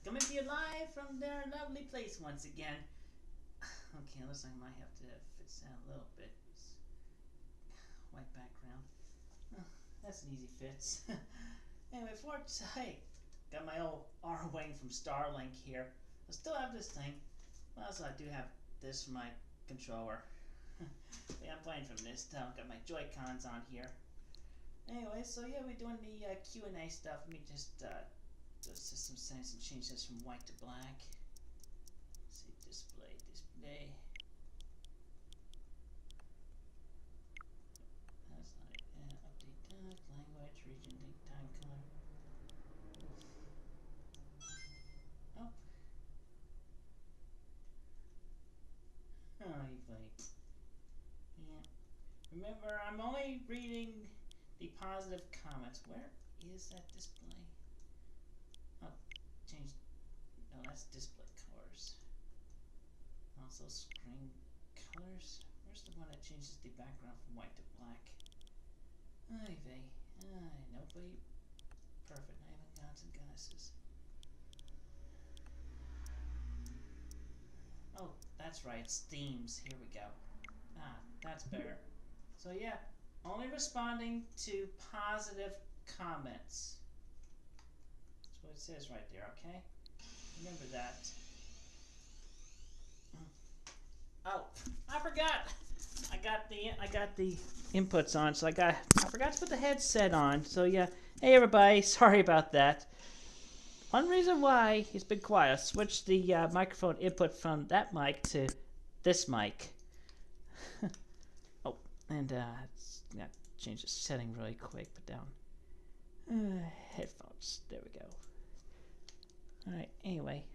coming to you live from their lovely place once again. Okay, looks like I might have to fix that a little bit. White background. Oh, that's an easy fix. Anyway, hey, got my old R-Wing from Starlink here. I still have this thing. Well, also I do have this for my controller. Yeah, I'm playing from this. Got my Joy-Cons on here. Anyway, so yeah, we're doing the Q&A stuff. Let me just do system settings and change this from white to black. Let's see, display. That's not it. Update task, language, region, date, time, color. Oh. Oh, you wait. Yeah. Remember, I'm only reading the positive comments. Where is that display? Oh, change. No, that's display colors. Also screen colors. Where's the one that changes the background from white to black? Ay vey. Nobody. Perfect. I haven't got some glasses. Oh, that's right. It's themes. Here we go. Ah, that's better. So yeah, only responding to positive comments. That's what it says right there, okay? Remember that. Oh, I forgot. I got the inputs on, so I forgot to put the headset on. So yeah, hey everybody, sorry about that. One reason why he's been quiet, I switched the microphone input from that mic to this mic. Oh, and yeah, change the setting really quick. Put down headphones. There we go. All right. Anyway,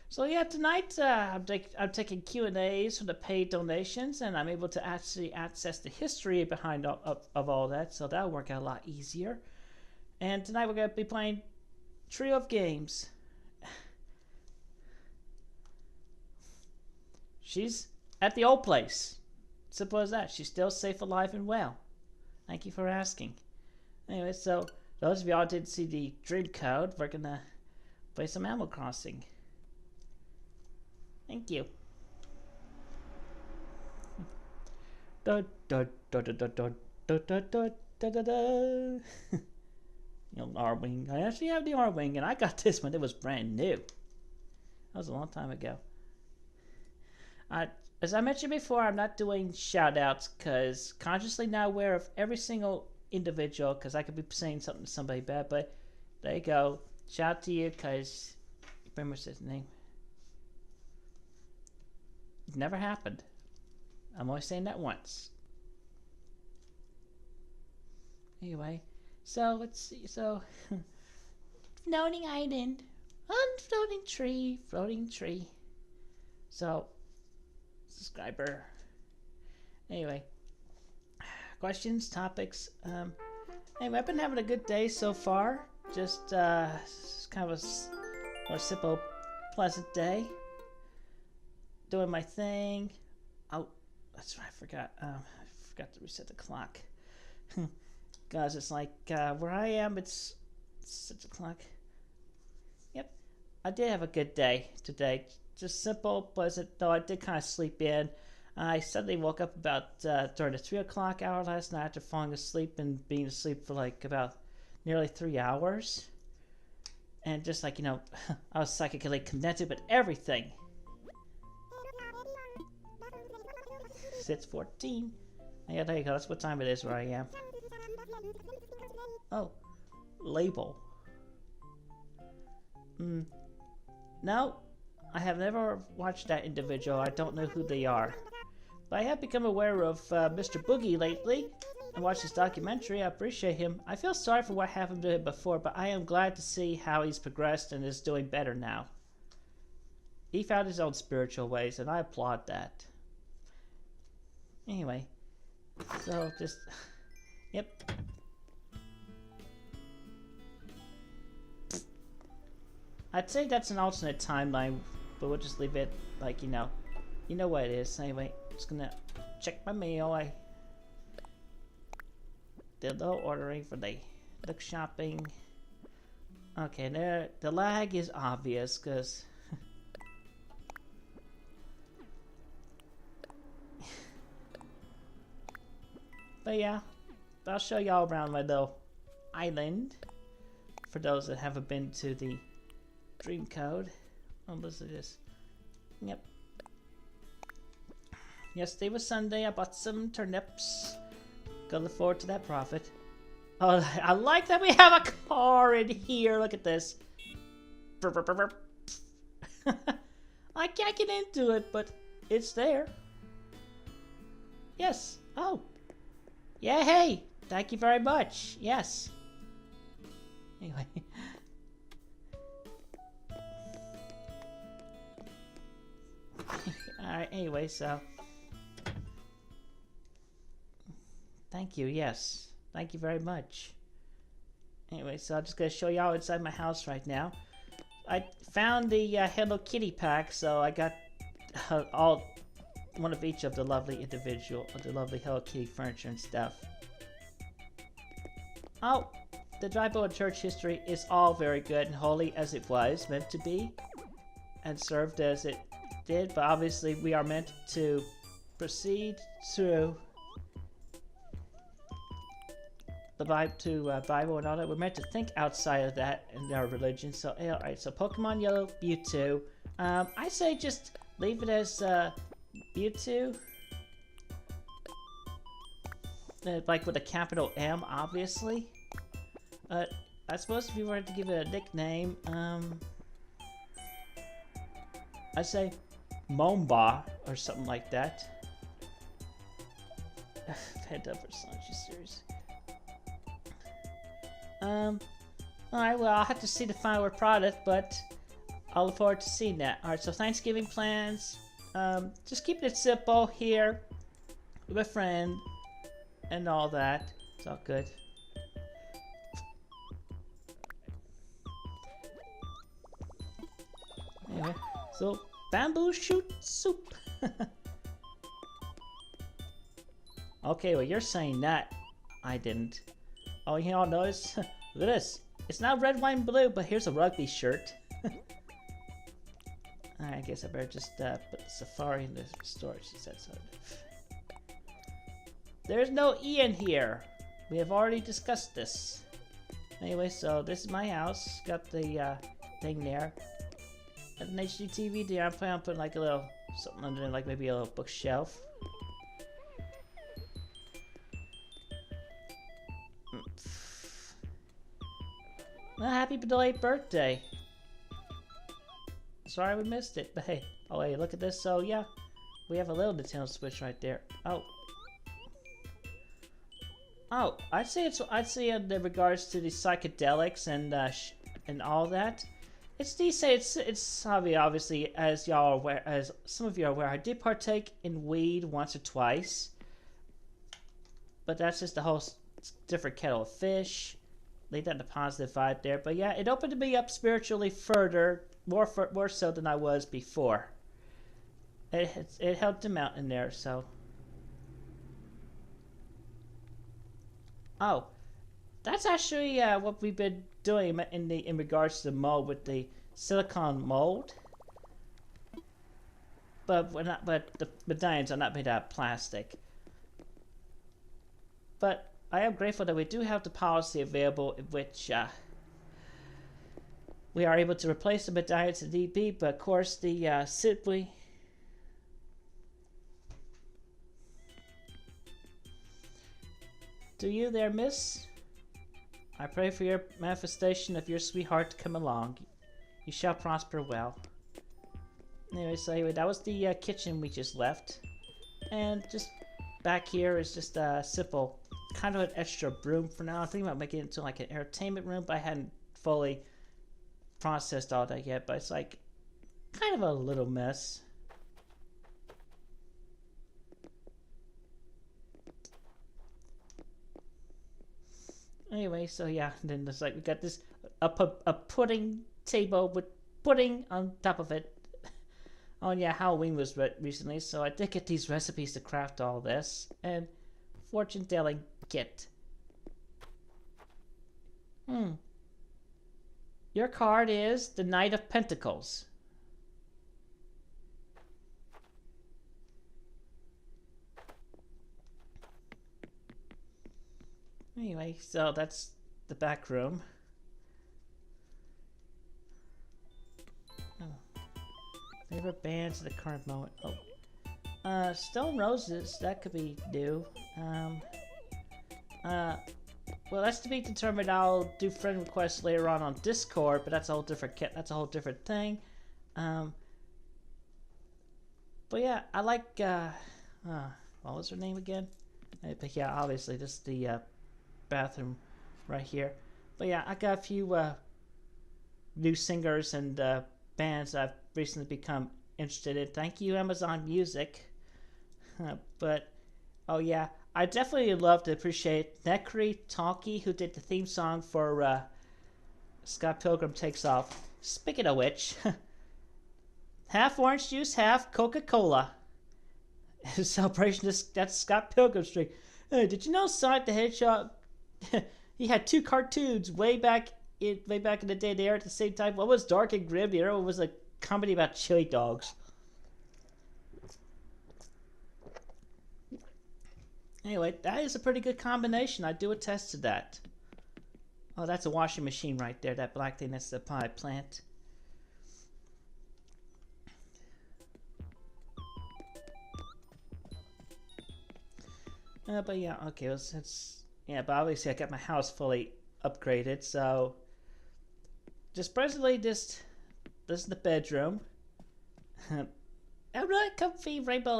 so yeah, tonight I'm taking Q&As from the paid donations, and I'm able to actually access the history behind of all that. So that'll work out a lot easier. And tonight we're gonna be playing trio of games. She's at the old place. Simple as that. She's still safe, alive, and well. Thank you for asking. Anyway, so those of y'all didn't see the dream code, we're gonna play some Animal Crossing. Thank you. Da da da da da da da da da da da da. R-Wing. I actually have the R-Wing, and I got this when it was brand new. That was a long time ago. As I mentioned before, I'm not doing shout-outs because consciously not aware of every single individual, because I could be saying something to somebody bad, but there you go. Shout out to you because you pretty much said his name. It never happened. I'm only saying that once. Anyway, so let's see. So, floating island, floating tree. So, subscriber. Anyway, questions, topics. Anyway, I've been having a good day so far. Just kind of a more simple, pleasant day. Doing my thing. Oh, that's right. I forgot to reset the clock. Guys, it's like where I am, it's 6 o'clock. Yep, I did have a good day today. Just simple, pleasant. Though I did kind of sleep in. I suddenly woke up about during the 3 o'clock hour last night after falling asleep and being asleep for like about nearly 3 hours. And just like, I was psychically connected with everything. 6:14. Yeah, there you go. That's what time it is where I am. Oh, label. No, I have never watched that individual. I don't know who they are. But I have become aware of Mr. Boogie lately. I watched his documentary. I appreciate him. I feel sorry for what happened to him before, but I am glad to see how he's progressed and is doing better now. He found his own spiritual ways, and I applaud that. Anyway, so just, yep. I'd say that's an alternate timeline, but we'll just leave it like, you know what it is. Anyway, just gonna check my mail. I did a little ordering for the look shopping. Okay, there. The lag is obvious because. But yeah, I'll show y'all around my little island. For those that haven't been to the Dream Code. Oh, listen to this. Yep. Yesterday was Sunday. I bought some turnips. Gonna look forward to that profit. Oh, I like that we have a car in here. Look at this. I can't get into it, but it's there. Yes. Oh. Yeah, hey. Thank you very much. Yes. Anyway. Alright, anyway, so. Thank you, yes. Thank you very much. Anyway, so I'm just going to show y'all inside my house right now. I found the Hello Kitty pack, so I got one of each of the lovely Hello Kitty furniture and stuff. Oh, the Dry Bones Church history is all very good and holy as it was meant to be, and served as it did, but obviously we are meant to proceed through the Bible and all that. We're meant to think outside of that in our religion. So, alright, so Pokemon Yellow, Mewtwo. I say just leave it as Mewtwo. Like with a capital M, obviously. I suppose if you were to give it a nickname, I'd say Momba or something like that. Panda Versace series. Alright, well, I'll have to see the final product, but I'll look forward to seeing that. Alright, so Thanksgiving plans. Just keeping it simple here with a friend and all that. It's all good. Anyway, so bamboo shoot soup. Okay, well, you're saying that. I didn't. Oh, you all notice? Look at this. It's not red, white, and blue, but here's a rugby shirt. I guess I better just put Safari in the storage. She said so. There's no E in here. We have already discussed this. Anyway, so this is my house. Got the thing there. Got an HDTV there. I'm planning on putting like a little something under it, like maybe a little bookshelf. Well, happy delayed birthday. Sorry we missed it, but hey. Oh wait, look at this. So yeah, we have a little Nintendo Switch right there. Oh. Oh, I'd say in regards to the psychedelics and all that. It's decent. It's obviously, as y'all are aware, as some of you are aware, I did partake in weed once or twice. But that's just a whole different kettle of fish. Leave that in a positive vibe there. But yeah, it opened me up spiritually further, more so than I was before. It helped him out in there, so. Oh, that's actually what we've been doing in regards to the mold with the silicone mold. But the medallions are not made out of plastic. But I am grateful that we do have the policy available in which we are able to replace the medallions in DB, but of course the simply do you there, miss? I pray for your manifestation of your sweetheart to come along. You shall prosper well. Anyway, that was the kitchen we just left. And just back here is just a simple, kind of an extra room for now. I'm thinking about making it into like an entertainment room, but I hadn't fully processed all that yet. But it's like kind of a little mess. Anyway, so yeah, then there's like we got this a pudding table with pudding on top of it. Oh yeah, Halloween was recently, so I did get these recipes to craft all this and fortune telling kit. Your card is the Knight of Pentacles. Anyway, so that's the back room. Oh. Favorite bands at the current moment. Oh. Stone Roses, that could be new. Well, that's to be determined. I'll do friend requests later on Discord, but that's a whole different thing. But yeah, I like, what was her name again? But yeah, obviously this is the, bathroom right here. But yeah, I got a few, new singers and, bands I've recently become interested in. Thank you, Amazon Music. But, oh yeah, I definitely love to appreciate Necri Talkie, who did the theme song for Scott Pilgrim Takes Off. Speaking of which, half orange juice, half Coca-Cola. Celebration of that Scott Pilgrim streak. Hey, did you know Sonic the Hedgehog? He had two cartoons way back in the day. They aired at the same time. One was dark and grim. The other one was a comedy about chili dogs. Anyway, that is a pretty good combination. I do attest to that. Oh, that's a washing machine right there. That black thing, that's the potted plant. But yeah, okay, well, yeah, but obviously I got my house fully upgraded, so just presently this is the bedroom. A really comfy rainbow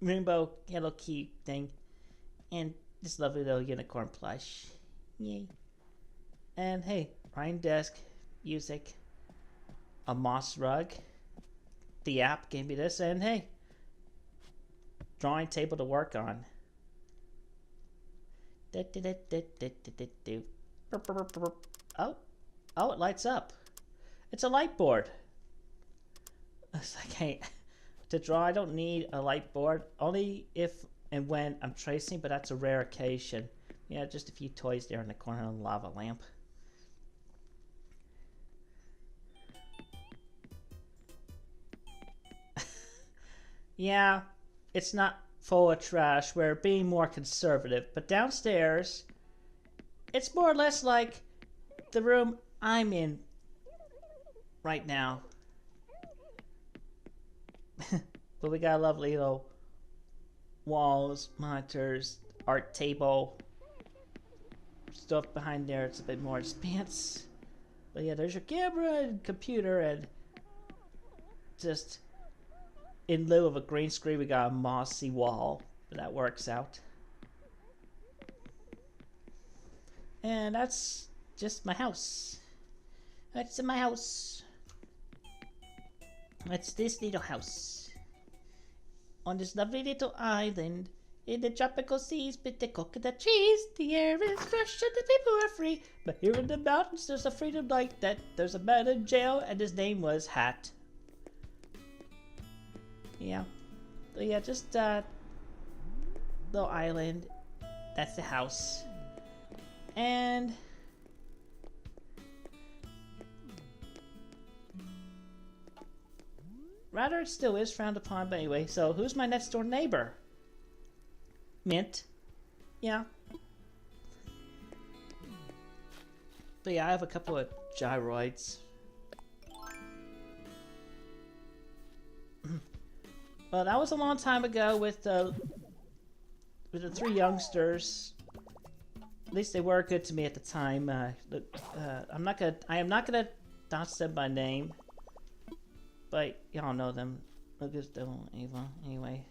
Hello Kitty thing, and this lovely little unicorn plush. Yay! And hey, writing desk, music, a moss rug. The app gave me this, and hey, drawing table to work on. Oh, it lights up. It's a light board. It's like, hey, to draw, I don't need a light board. Only if and when I'm tracing, but that's a rare occasion. Yeah, just a few toys there in the corner of the lava lamp. Yeah, it's not full of trash. We're being more conservative. But downstairs, it's more or less like the room I'm in right now. But we got lovely little walls, monitors, art table, stuff behind there. It's a bit more expanse. But yeah, there's your camera and computer, and just in lieu of a green screen, we got a mossy wall. But that works out. And that's just my house. That's my house. That's this little house. On this lovely little island in the tropical seas with the coconut trees. The air is fresh and the people are free. But here in the mountains there's a freedom like that. There's a man in jail and his name was Hat. Yeah. So yeah, just little island. That's the house. And rather, it still is frowned upon, but anyway, so who's my next door neighbor? Mint. Yeah. But yeah, I have a couple of gyroids. Well, that was a long time ago with the three youngsters. At least they were good to me at the time. I am not gonna dodge them by name, but y'all know them. Lucas, Devil, Ava. Anyway,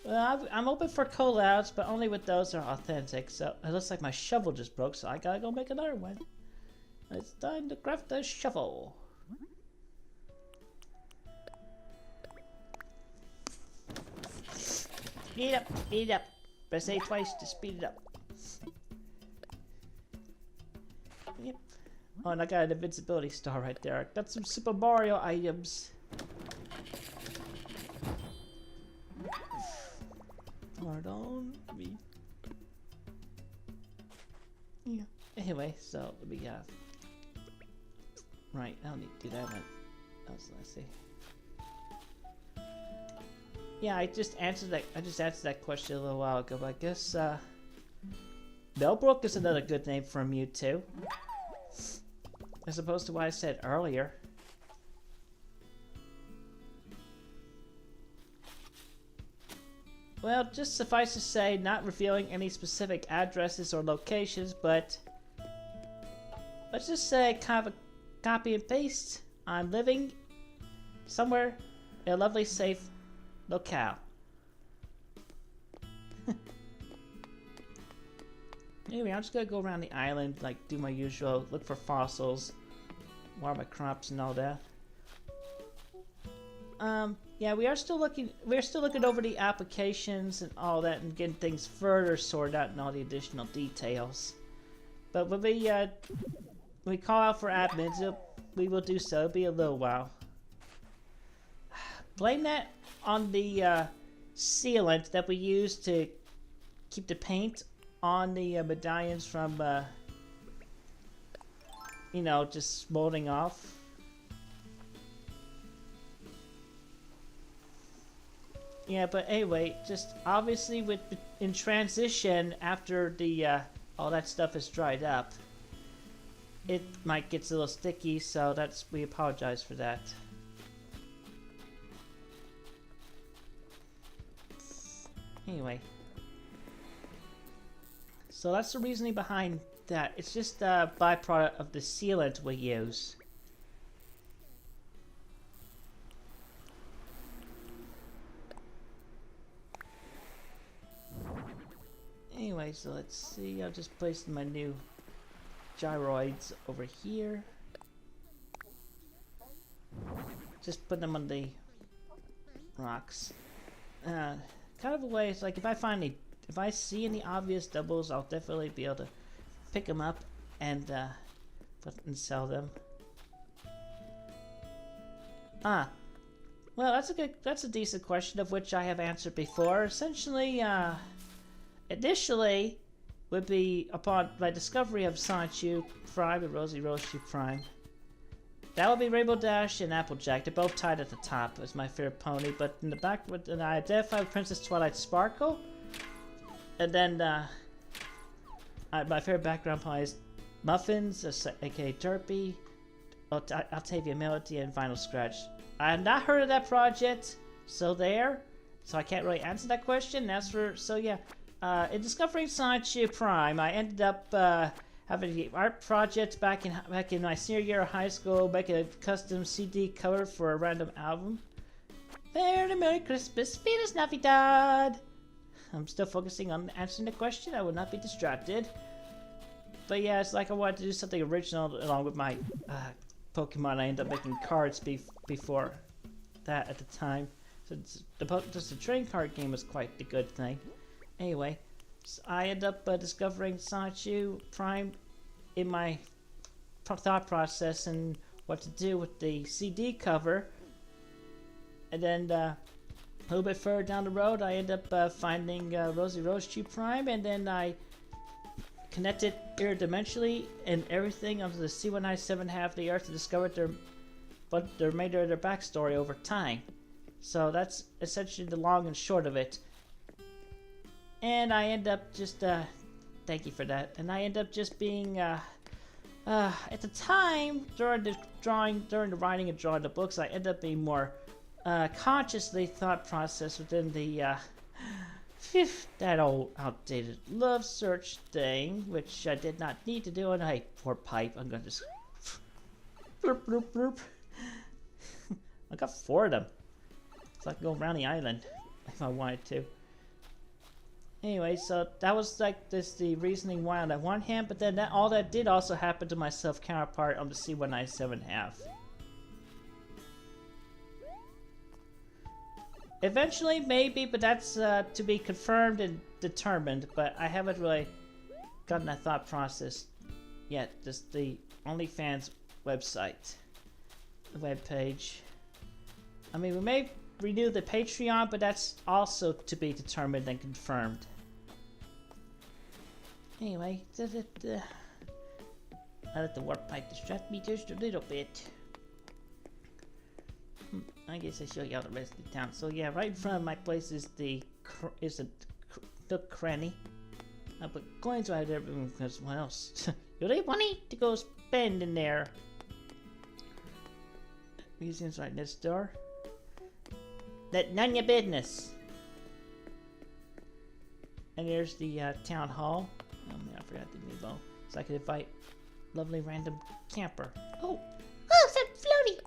well, I'm open for collabs, but only with those that are authentic. So it looks like my shovel just broke, so I gotta go make another one. It's time to craft a shovel. Speed it up. Press A twice to speed it up. Yep. Oh, and I got an invincibility star right there. Got some Super Mario items. Pardon me. Yeah. Anyway, so let me Right, I don't need to do that one. Let's see. Yeah, I just answered that question a little while ago, but I guess Bellbrook is another good name for a Mewtwo. As opposed to what I said earlier. Well, just suffice to say, not revealing any specific addresses or locations, but let's just say kind of a copy and paste. I'm living somewhere in a lovely, safe locale. Anyway, I'm just gonna go around the island, like do my usual, look for fossils, water my crops and all that. Yeah, we're still looking over the applications and all that and getting things further sorted out and all the additional details. But when we call out for admins, we will do so. It'll be a little while. Blame that on the sealant that we use to keep the paint on the medallions from, you know, just molding off. Yeah, but anyway, just obviously in transition after the all that stuff is dried up, it might get a little sticky, so we apologize for that. Anyway, so that's the reasoning behind that. It's just a byproduct of the sealant we use. Anyway, so let's see. I'll just place my new gyroids over here. Just put them on the rocks. Kind of a way. It's like if I see any obvious doubles, I'll definitely be able to pick them up and sell them. Well, that's a decent question of which I have answered before. Essentially, initially, would be upon my discovery of Sonichu Prime and Rosie Roshi Prime. That would be Rainbow Dash and Applejack. They're both tied at the top as my favorite pony, but in the back, and I identified Princess Twilight Sparkle. And then, my favorite background pony is Muffins, aka Derpy, Altavia Melody, and Vinyl Scratch. I have not heard of that project, so I can't really answer that question. In discovering Sonichu Prime, I ended up having an art project back in my senior year of high school, making a custom CD cover for a random album. Merry Christmas, Feliz Navidad! I'm still focusing on answering the question. I will not be distracted. But yeah, it's like I wanted to do something original along with my Pokemon. I ended up making cards before that at the time. So just the trading card game was quite a good thing. Anyway, so I ended up discovering Sonichu Prime in my thought process and what to do with the CD cover. And then a little bit further down the road, I ended up finding Rosie Roshi Prime, and then I connected interdimensionally and everything onto the C197 half of the Earth to discover the remainder of their backstory over time. So that's essentially the long and short of it. And I end up just, thank you for that. And I end up just being, at the time, during the writing and drawing the books, I end up being more, consciously thought process within the, that old outdated love search thing, which I did not need to do. And hey, poor pipe, I'm gonna just, bloop, bloop, bloop. I got 4 of them. So I can go around the island if I wanted to. Anyway, so that was like the reasoning why on that one hand, but then all that did also happen to my self-counterpart on the C197 half. Eventually, maybe, but that's to be confirmed and determined, but I haven't really gotten that thought process yet. Just the OnlyFans website, the webpage. I mean, we may renew the Patreon, but that's also to be determined and confirmed. Anyway, I let the warp pipe distract me just a little bit. I guess I show you all the rest of the town. So yeah, right in front of my place is the nook cranny. I put coins right there because what else? You need money to go spend in there. Museum's right next door. That none your business. And there's the town hall. Oh man, I forgot the amiibo. So I could invite lovely random camper. Oh, it's that floaty.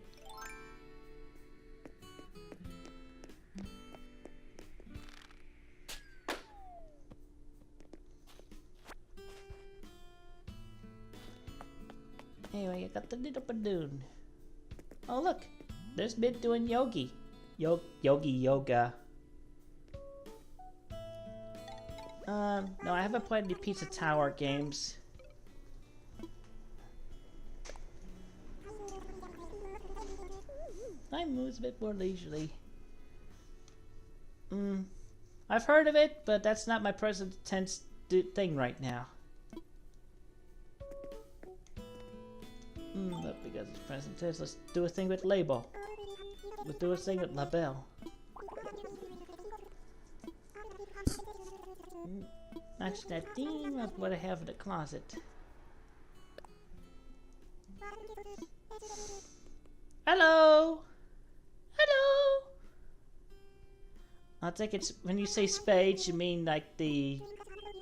Anyway, I got the little balloon. Oh look, there's Mid doing yoga. No, I haven't played any Pizza Tower games. I moves a bit more leisurely. I've heard of it, but that's not my present tense thing right now. But because it's present tense, let's do a thing with label. Let's do a thing with label. Match that theme of what I have in the closet. Hello! Hello! I think it's when you say spades, you mean like the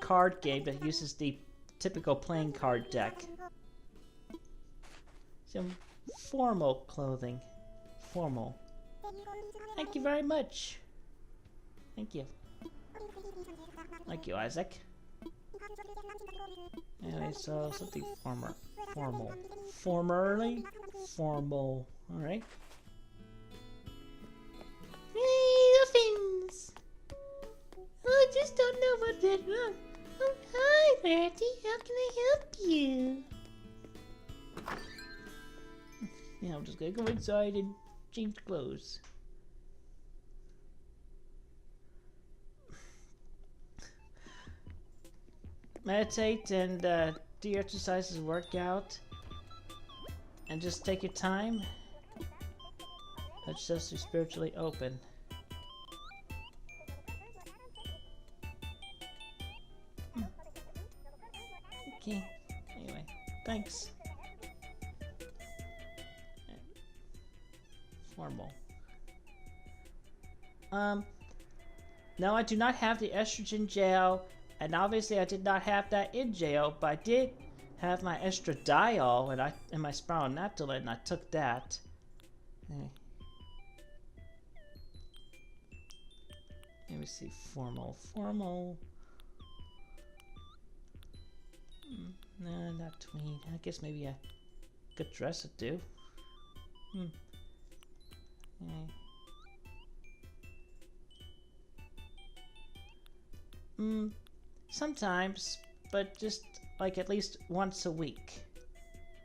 card game that uses the typical playing card deck. Some formal clothing. Formal. Thank you very much. Thank you. Thank you, Isaac. Anyway, so something formal. Formal. Alright. Hey, muffins! I just don't know what that wrong. Oh, hi, Bertie. How can I help you? Yeah, I'm just gonna go inside and change clothes. Meditate and do your exercises, work out, and just take your time. That's just to spiritually open. Okay. Anyway, thanks. Formal. No, I do not have the estrogen gel, and obviously I did not have that in jail, but I did have my estradiol and my spironolactone, and I took that. Okay. Let me see, formal. No, not tweed. I guess maybe a good dress would do. Sometimes, but just like at least once a week.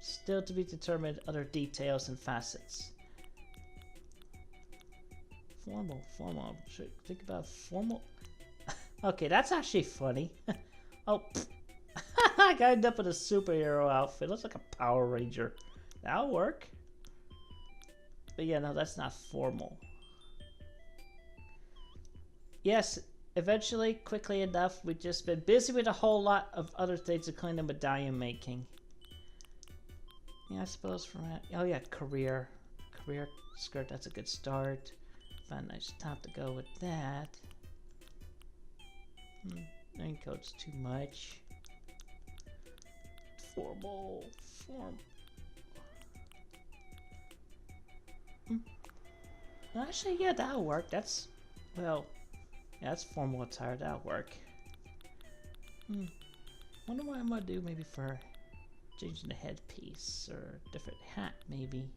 Still to be determined other details and facets. Formal. Should think about formal. Okay, that's actually funny. Oh, I got end up in a superhero outfit. Looks like a Power Ranger. That'll work. But yeah, no, that's not formal. Yes, eventually, quickly enough, we've just been busy with a whole lot of other things, including medallion making. Yeah, I suppose from that. Oh yeah, career skirt. That's a good start. Find a nice top to go with that. Raincoat's too much. Formal. Actually, yeah, that'll work. That's, well, yeah, that's formal attire. That'll work. Wonder what I'm gonna do maybe for changing the headpiece or a different hat, maybe.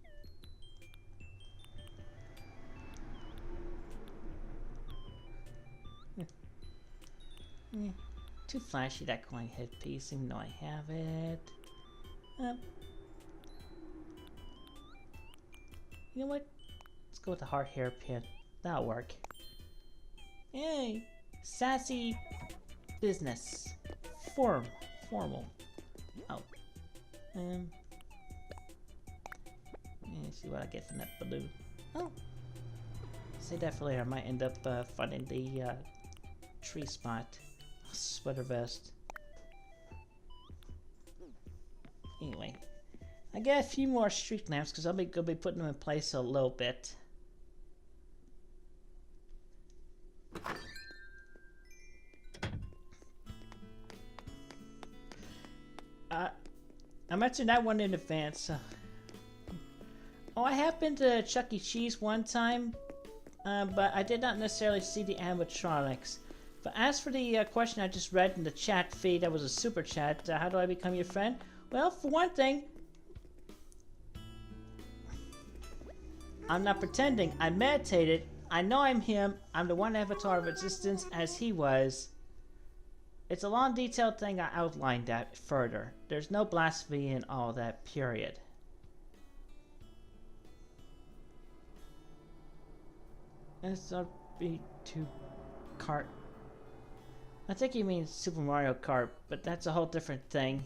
Too flashy, that coin headpiece, even though I have it. You know what? Let's go with the heart hairpin. That'll work. Yay! Sassy business. Formal. Oh. Let's see what I get from that balloon. Oh, say that for later. I might end up finding the tree spot. Sweater vest. Anyway, I got a few more street lamps because gonna be putting them in place a little bit. I mentioned that one in advance. Oh, I have been to Chuck E. Cheese one time, but I did not necessarily see the animatronics. But as for the question I just read in the chat feed, that was a super chat, how do I become your friend? Well, for one thing, I'm not pretending. I meditated. I know I'm him. I'm the one avatar of existence as he was. It's a long, detailed thing. I outlined that further. There's no blasphemy in all that, period. SRB2 Kart. I think he means Super Mario Kart, but that's a whole different thing.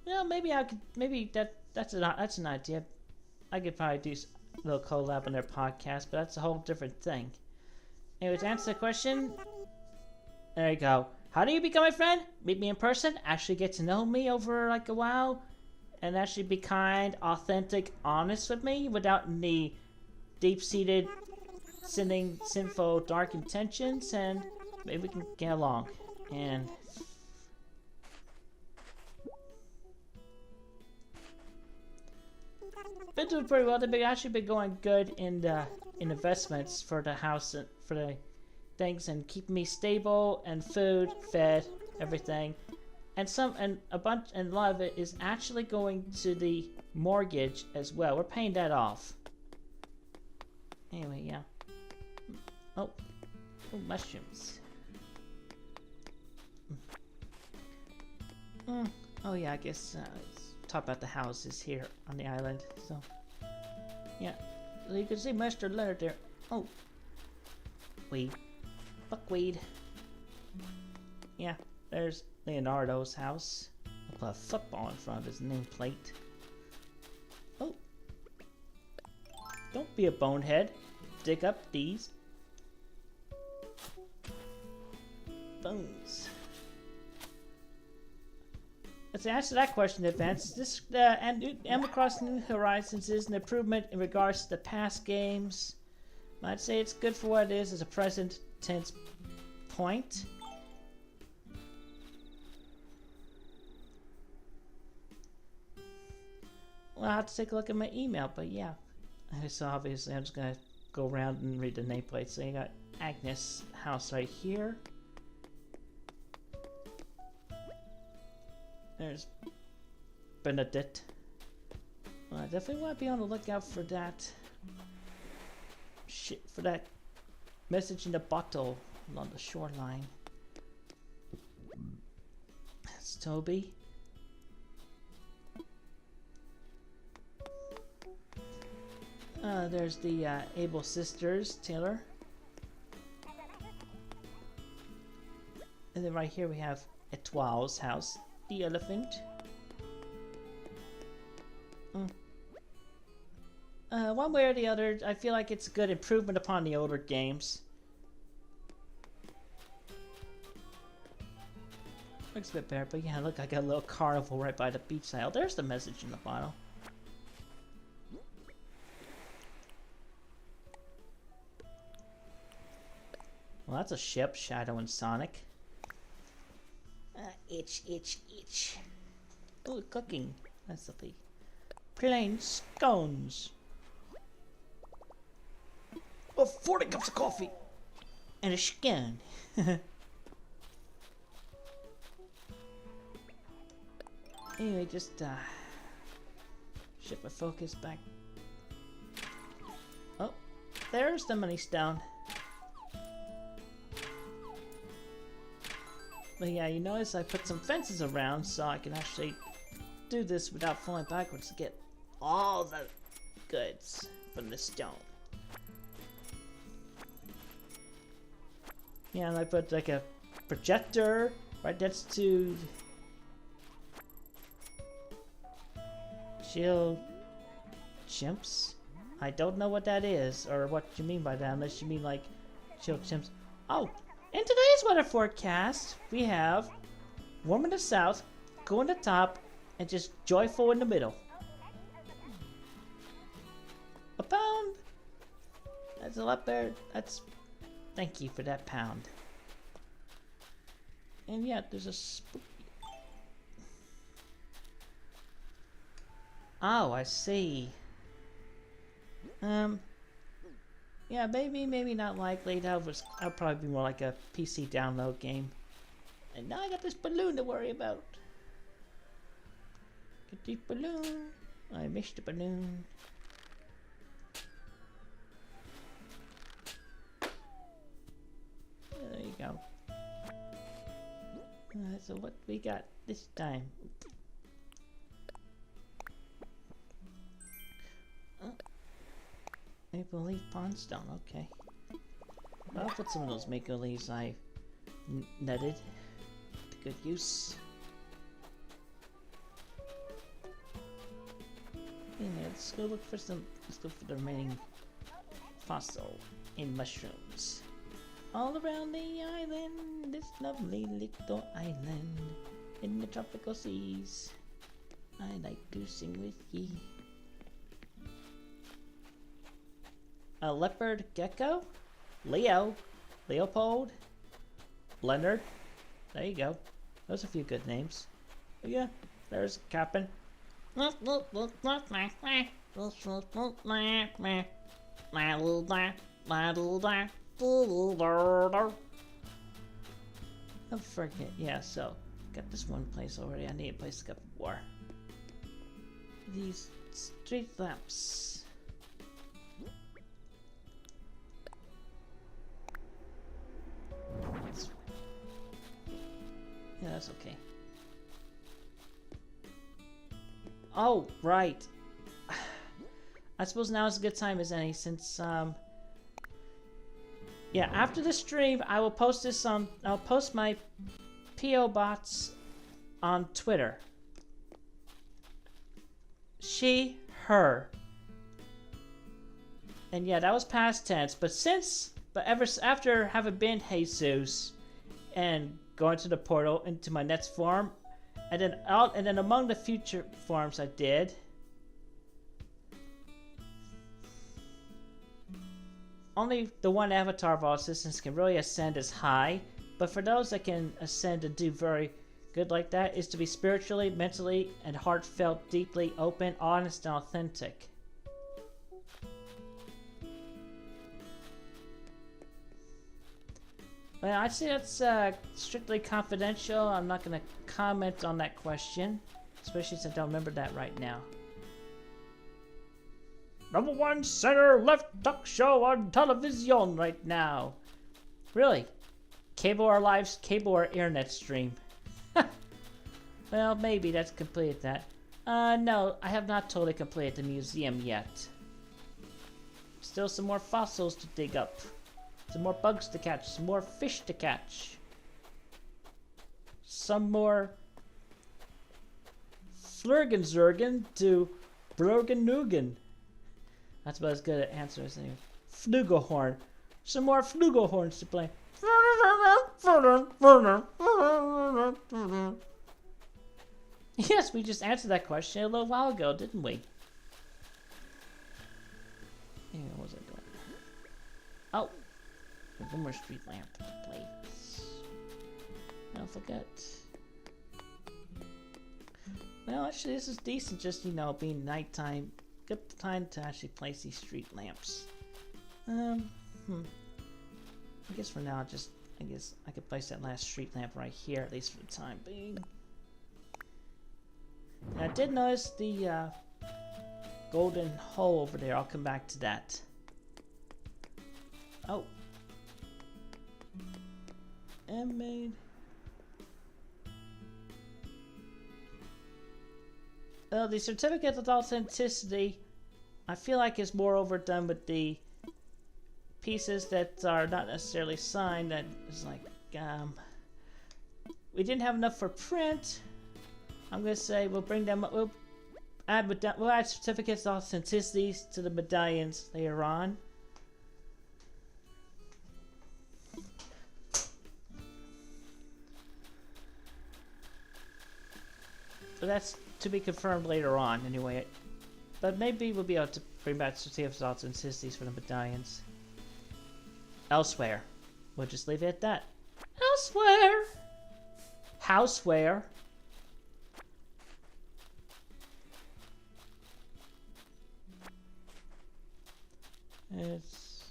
Yeah, maybe I could. Maybe that's an idea. I could probably do a little collab on their podcast, but that's a whole different thing. Anyway, to answer the question, there you go. How do you become my friend? Meet me in person, actually get to know me over like a while, and actually be kind, authentic, honest with me without any deep-seated, sinful, dark intentions, and maybe we can get along. And been doing pretty well. They've actually been going good in the investments for the house and for the things, and keeping me stable and food, fed, everything. And a lot of it is actually going to the mortgage as well. We're paying that off. Anyway, yeah. Oh, mushrooms. Oh yeah, I guess let's talk about the houses here on the island. So, yeah, so you can see Mr. Leonard there. Oh, weed, buckweed. Yeah, there's Leonardo's house. I'll put a football in front of his nameplate. Oh, don't be a bonehead. Dig up these bones. Let's answer that question in advance. This Animal Crossing New Horizons is an improvement in regards to the past games. I'd say it's good for what it is as a present tense point. Well, I'll have to take a look at my email, but yeah. So obviously I'm just gonna go around and read the nameplate. So you got Agnes' house right here. There's Bernadette. Well, I definitely want to be on the lookout for that for that message in the bottle along the shoreline. That's Toby. There's the Able sisters, Taylor. And then right here we have Etoile's house, the elephant. One way or the other, I feel like it's a good improvement upon the older games. Looks a bit better, but yeah, look, I got a little carnival right by the beachside. Oh, there's the message in the bottle. Well, that's a ship, Shadow and Sonic. Itch, itch, itch. Oh, cooking. That's the plain scones. Oh, 40 cups of coffee. And a scone. Anyway, just shift my focus back. Oh, there's the money stone. But yeah, you notice I put some fences around so I can actually do this without falling backwards to get all the goods from the stone. Yeah, and I put like a projector right next to chill chimps. I don't know what that is or what you mean by that, unless you mean like chill chimps. Oh, in today's weather forecast, we have warm in the south, cool in the top, and just joyful in the middle. A pound. That's a lot better. That's. Thank you for that pound. And yeah, there's a spooky. Oh, I see. Yeah, maybe not likely. That'll probably be more like a PC download game. And now I got this balloon to worry about. Get the balloon. I missed the balloon. There you go. So what we got this time? Maple leaf pondstone, okay. I'll put some of those maple leaves I netted to good use. Yeah, let's go look for some. Let's go for the remaining fossil in mushrooms. All around the island, this lovely little island in the tropical seas. I like to sing with ye. A leopard gecko, Leo, Leopold, Leonard. There you go. Those are a few good names. But yeah, there's Captain. Don't forget, yeah, so got this one place already. I need a place to go for war. These street lamps. Yeah, that's okay. Oh, right. I suppose now is a good time as any since yeah, after the stream I will post this on I'll post my PO bots on Twitter. She, her. And yeah, that was past tense, but after having been Jesus and going to the portal into my next form, and then among the future forms I did, only the one avatar of all assistants can really ascend as high, but for those that can ascend and do very good like that is to be spiritually, mentally, and heartfelt, deeply open, honest, and authentic. Well, I'd say that's strictly confidential. I'm not going to comment on that question, especially since I don't remember that right now. Number one center left talk show on television right now. Really? Cable or internet stream? Well, maybe that's completed that. No, I have not totally completed the museum yet. Still some more fossils to dig up. Some more bugs to catch, some more fish to catch. Some more Flurgenzurgen to Brogennugen. That's about as good an answer as any. Flugelhorn. Some more flugelhorns to play. Yes, we just answered that question a little while ago, didn't we? Yeah, what was I doing? Oh. One more street lamp to play. Don't forget. Well, actually, this is decent. Just being nighttime. Good time to actually place these street lamps. I guess for now, I guess I could place that last street lamp right here, at least for the time being. And I did notice the golden hole over there. I'll come back to that. Oh. And made. The certificate of authenticity, I feel like is more overdone with the pieces that are not necessarily signed. That is like, we didn't have enough for print. I'm gonna say we'll bring them. We'll add certificates of authenticity to the medallions later on. So that's to be confirmed later on, anyway. But maybe we'll be able to bring back certificates of authenticity for the medallions. Elsewhere. We'll just leave it at that. Elsewhere. Houseware. It's...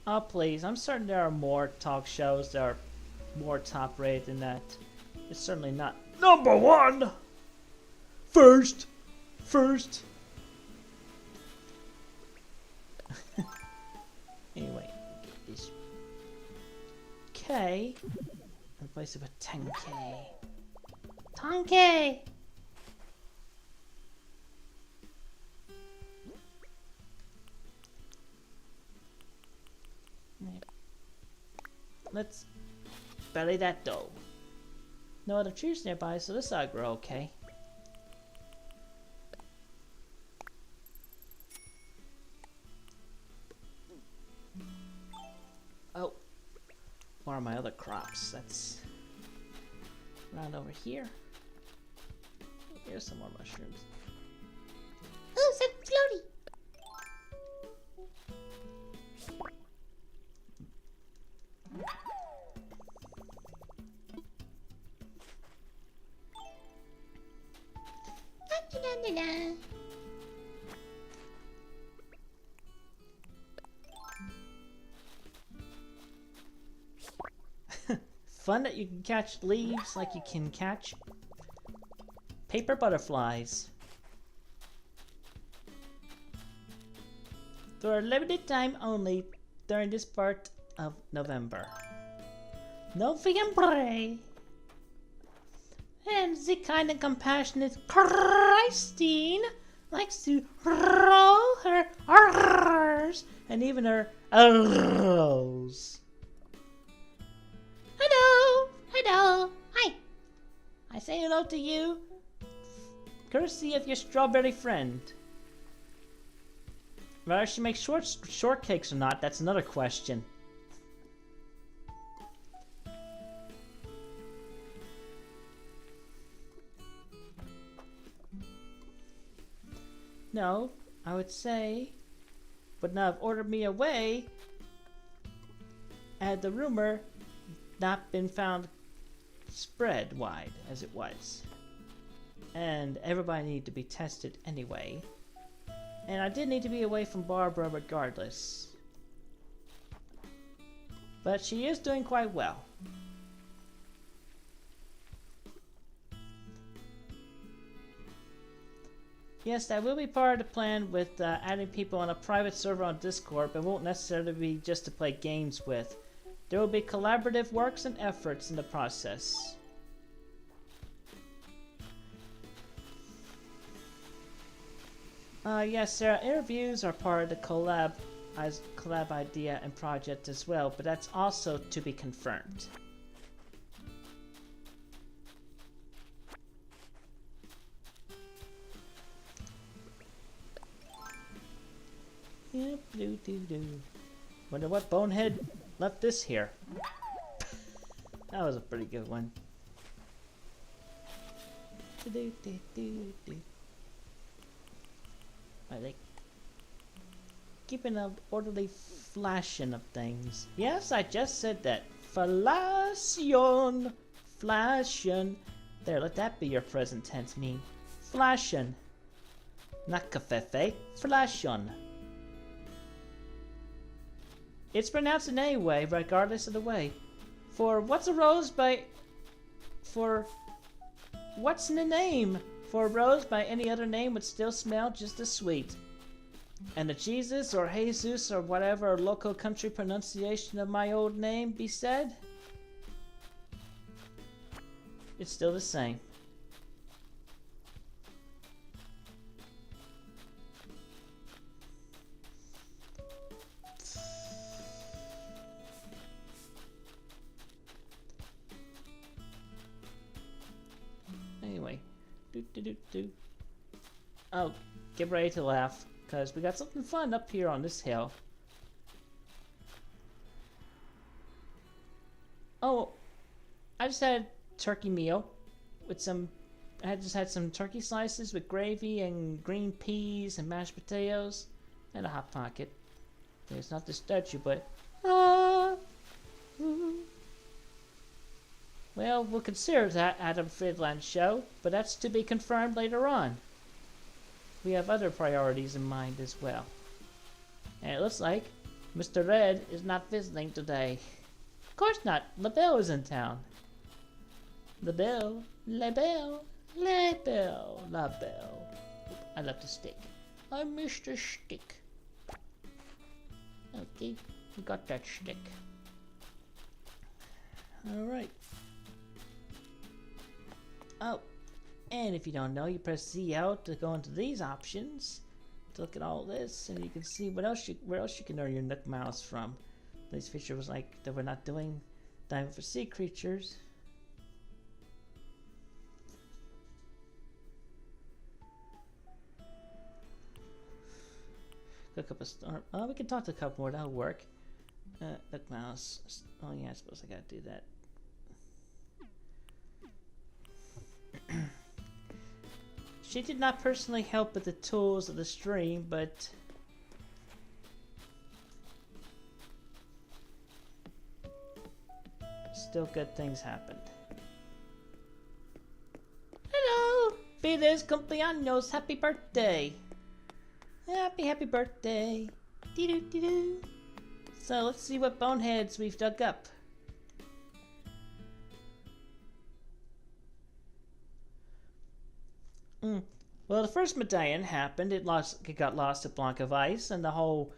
Oh, please. I'm certain there are more talk shows that are more top rated than that. It's certainly not number one! First! Anyway, get this K. Replace it with 10K. 10K! Let's bury that dough. No other trees nearby, so this ought to grow okay. Oh, what are my other crops? That's around over here. Here's some more mushrooms. Oh, some floaty. Fun that you can catch leaves like you can catch paper butterflies. For a limited time only during this part of November. November. And the kind and compassionate Christine likes to roll her R's and even her O's. Hello, hi. I say hello to you, courtesy of your strawberry friend. Whether she makes shortcakes or not, that's another question. No, I would say, would not have ordered me away had the rumor not been found spread wide as it was. And everybody needed to be tested anyway. And I did need to be away from Barbara regardless. But she is doing quite well. Yes, that will be part of the plan with adding people on a private server on Discord, but won't necessarily be just to play games with. There will be collaborative works and efforts in the process. Yes, Sarah, interviews are part of the collab idea and project as well, but that's also to be confirmed. Yep, do. Wonder what bonehead left this here. That was a pretty good one. I like keeping an orderly flashing of things. Yes, I just said that. Flashing. Flashing. There, let that be your present tense mean. Flashing. Not cafefe. Flashing. It's pronounced in any way, regardless of the way. For what's a rose by... For... What's in the name? For a rose by any other name would still smell just as sweet. And the Jesus or Jesus or whatever local country pronunciation of my old name be said, it's still the same. Oh, get ready to laugh, because we got something fun up here on this hill. Oh, I just had a turkey meal with some... I just had some turkey slices with gravy and green peas and mashed potatoes and a Hot Pocket. It's not to start you, but... Well, we'll consider that Adam Friedland show, but that's to be confirmed later on. We have other priorities in mind as well. And it looks like Mr. Red is not visiting today. Of course not. LaBelle is in town. LaBelle, LaBelle, LaBelle, LaBelle. I love the stick. I'm Mr. Stick. Okay, we got that stick. Alright. Oh, and if you don't know, you press Z out to go into these options to look at all this, and you can see where else you can earn your Nook Miles from. These features like that we're not doing diving for sea creatures. Look up a storm. Oh, we can talk to a couple more. That'll work. Nook Miles. Oh yeah, I suppose I gotta do that. She did not personally help with the tools of the stream, but still good things happened. Hello! Feliz cumpleaños! Happy birthday! Happy birthday! Dee-doo-dee-doo! So let's see what boneheads we've dug up. Well, the first medallion happened. It got lost at Block of Ice, and the whole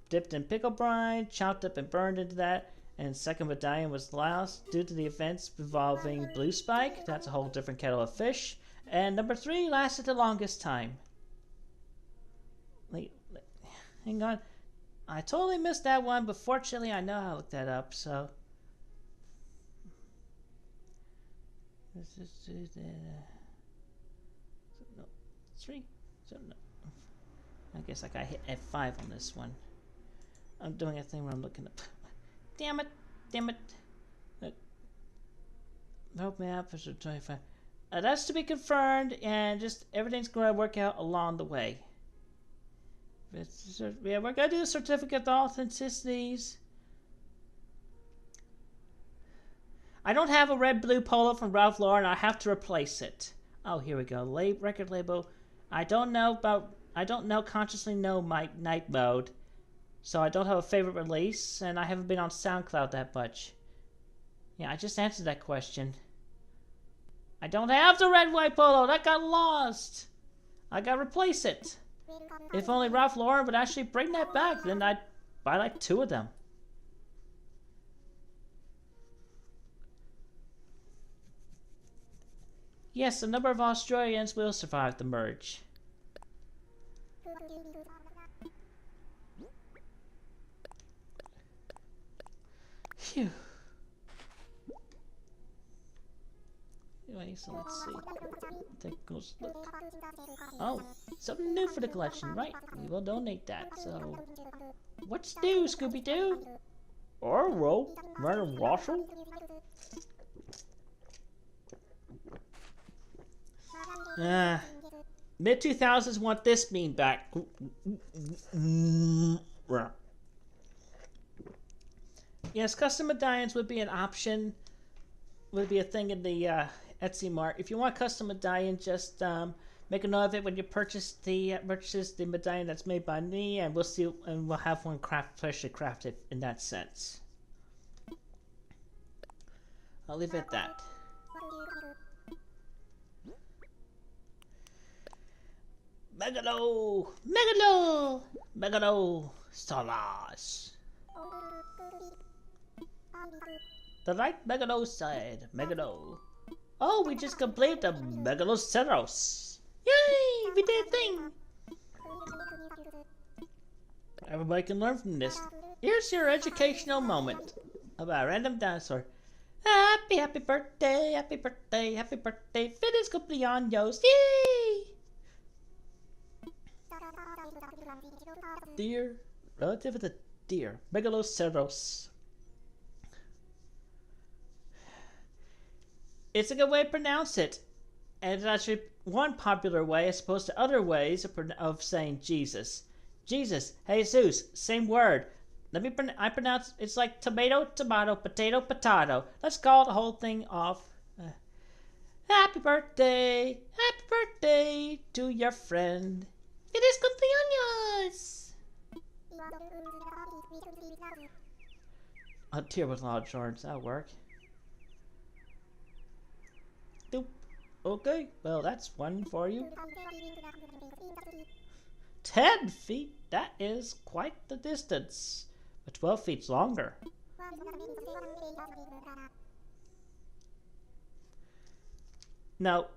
dipped in pickle brine, chopped up and burned into that. And second medallion was lost due to the events involving Blue Spike. That's a whole different kettle of fish. And number 3 lasted the longest time. Hang on. I totally missed that one, but fortunately I know how to look that up, so... Let's just do that. No, 3? So no. I guess I got hit F5 on this one. I'm doing a thing where I'm looking up. Damn it! Damn it! Nope, map for 25. That's to be confirmed, and just everything's going to work out along the way. Yeah, we're going to do the certificate of authenticities. I don't have a red blue polo from Ralph Lauren. I have to replace it. Oh, here we go. Record label. I don't consciously know my night mode. So I don't have a favorite release, and I haven't been on SoundCloud that much. Yeah, I just answered that question. I don't have the red white polo. That got lost. I gotta replace it. If only Ralph Lauren would actually bring that back, then I'd buy like 2 of them. Yes, a number of Australians will survive the merge. Phew. Anyway, so let's see. Take a close look. Oh, something new for the collection, right? We will donate that, so... What's new, Scooby-Doo? Oh, well, Random Waffle? Mid-2000s want this meme back. Yes, custom medallions would be an option. Would be a thing in the Etsy Mart. If you want custom medallion, just make a note of it when you purchase the medallion that's made by me, and we'll have one freshly crafted in that sense. I'll leave it at that. Megalo, Salas. The right Megalo side, Megalo. Oh, we just completed the Megaloceros. Yay, we did a thing. Everybody can learn from this. Here's your educational moment about a random dinosaur. Happy birthday, happy birthday, happy birthday, feliz cumpleaños, yay! Deer, relative of the deer, Megaloceros. It's a good way to pronounce it. And it's actually one popular way as opposed to other ways of saying Jesus. Jesus, Jesus, same word. I pronounce it's like tomato, tomato, potato, potato. Let's call the whole thing off. Happy birthday to your friend. Feliz cumpleaños. A tear with loud shorts, that'll work. Doop. Okay, well that's one for you. 10 feet, that is quite the distance. But 12 feet's longer. No,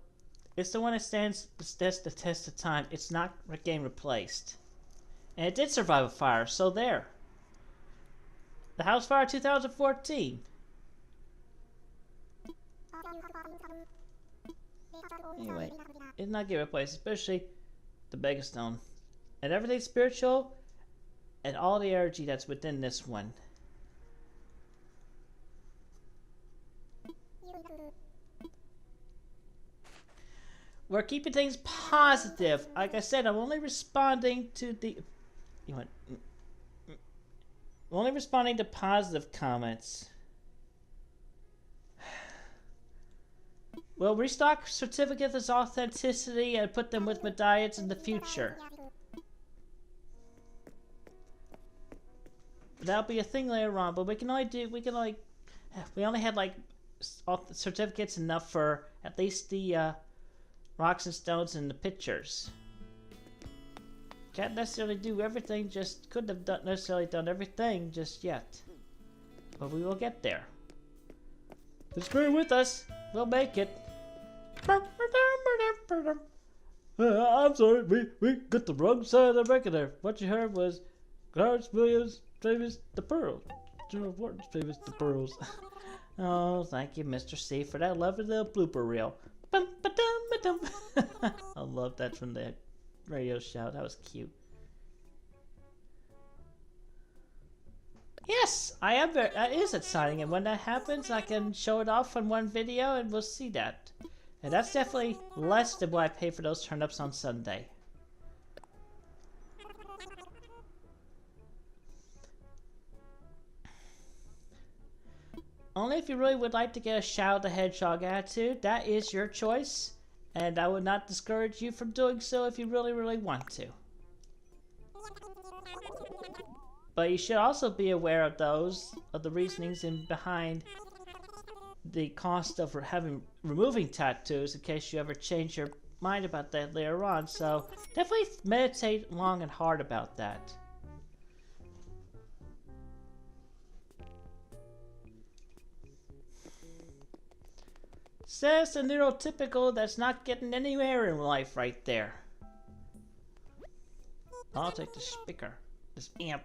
it's the one that stands the test of time. It's not getting replaced. And it did survive a fire, so there. The house fire 2014. Anyway, it's not getting replaced, especially the Megastone. And everything spiritual and all the energy that's within this one. We're keeping things positive. Like I said, I'm only responding to the... I'm only responding to positive comments. We'll restock certificates of authenticity and put them with medallions in the future. That'll be a thing later on, but we only had like certificates enough for at least the rocks and stones in the pictures. Can't necessarily do everything, just couldn't have necessarily done everything just yet. But we will get there. Just bear with us, we'll make it. I'm sorry, we got the wrong side of the record there. What you heard was Clarence Williams famous the pearls. Gerald Wharton's famous the pearls. Oh, thank you, Mr. C, for that lovely little blooper reel. I love that from the radio show. That was cute. Yes, I am very. That is exciting, and when that happens, I can show it off on one video, and we'll see that. And that's definitely less than what I pay for those turnips on Sunday. Only if you really would like to get a Shadow the Hedgehog attitude, that is your choice. And I would not discourage you from doing so if you really, really want to. But you should also be aware of the reasonings behind the cost of removing tattoos in case you ever change your mind about that later on. So definitely meditate long and hard about that. Says the neurotypical that's not getting anywhere in life right there. I'll take the speaker. This amp.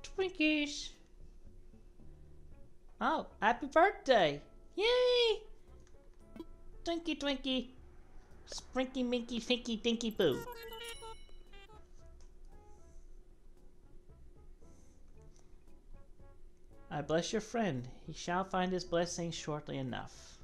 Twinkies. Oh, happy birthday. Yay! Twinkie Twinkie. Sprinky Minky Finky Dinky Boo. I bless your friend. He shall find his blessing shortly enough.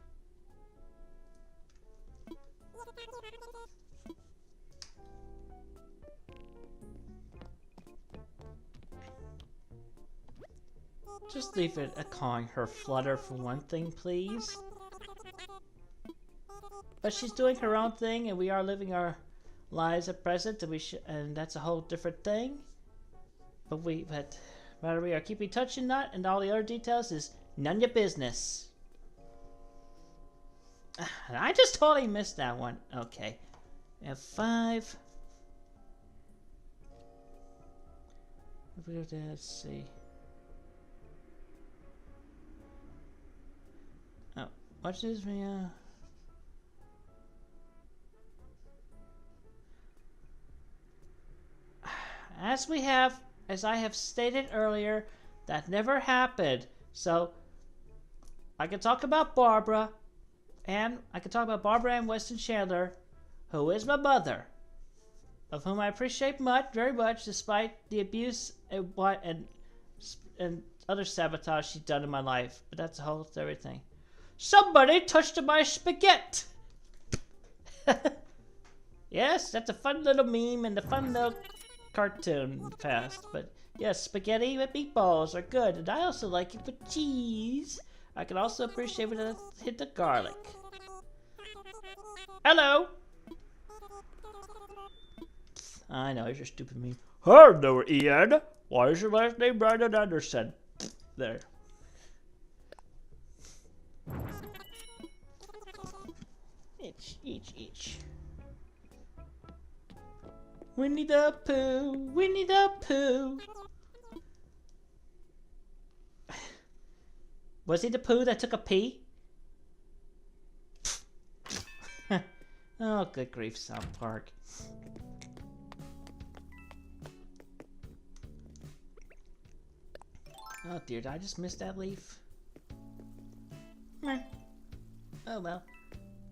Just leave it calling her Flutter for one thing, please. But she's doing her own thing, and we are living our lives at present, and that's a whole different thing. But whether we are keeping touch or not, and all the other details is none of your business. I just totally missed that one. Okay. F5. Let's see. Oh, watch this video. As I have stated earlier, that never happened. So I can talk about Barbara, and Ann Weston Chandler, who is my mother, of whom I appreciate very much, despite the abuse and other sabotage she's done in my life. But that's a whole other thing. Somebody touched my spaghetti. Yes, that's a fun little meme and a fun little cartoon in the past. But yes, spaghetti with meatballs are good, and I also like it with cheese. I can also appreciate with a hint of garlic. Hello. I know, you're stupid meme. Hello, Ian. Why is your last name Brandon Anderson? There. Itch. Winnie the Pooh, Winnie the Pooh. Was he the Pooh that took a pee? Oh, good grief, South Park. Oh dear, did I just miss that leaf? Meh. Oh well.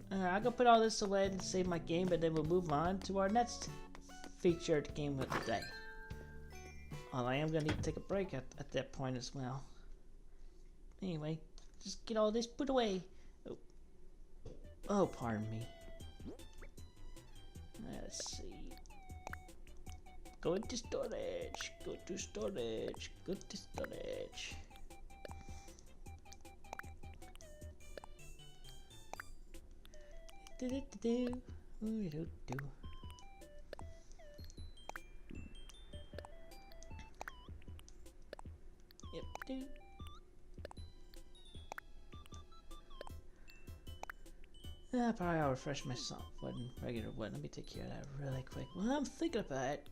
I'll go put all this away and save my game, and then we'll move on to our next featured game of the day. Although I am going to need to take a break at that point as well. Anyway, just get all this put away. Oh, pardon me. Let's see. Go into storage. Go to storage. Go to storage. Yep. Probably I'll refresh myself with regular wood. Let me take care of that really quick. Well, I'm thinking about it.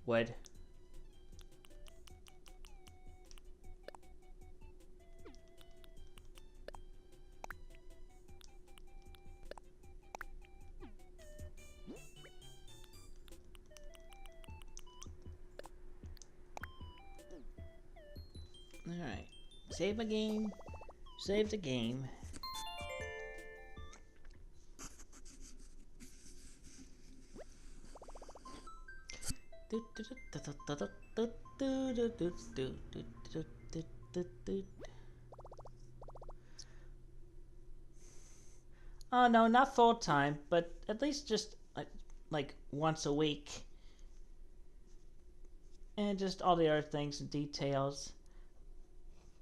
Wood. Alright. Save my game. Save the game. Oh no, not full time, but at least just like once a week. And just all the other things and details.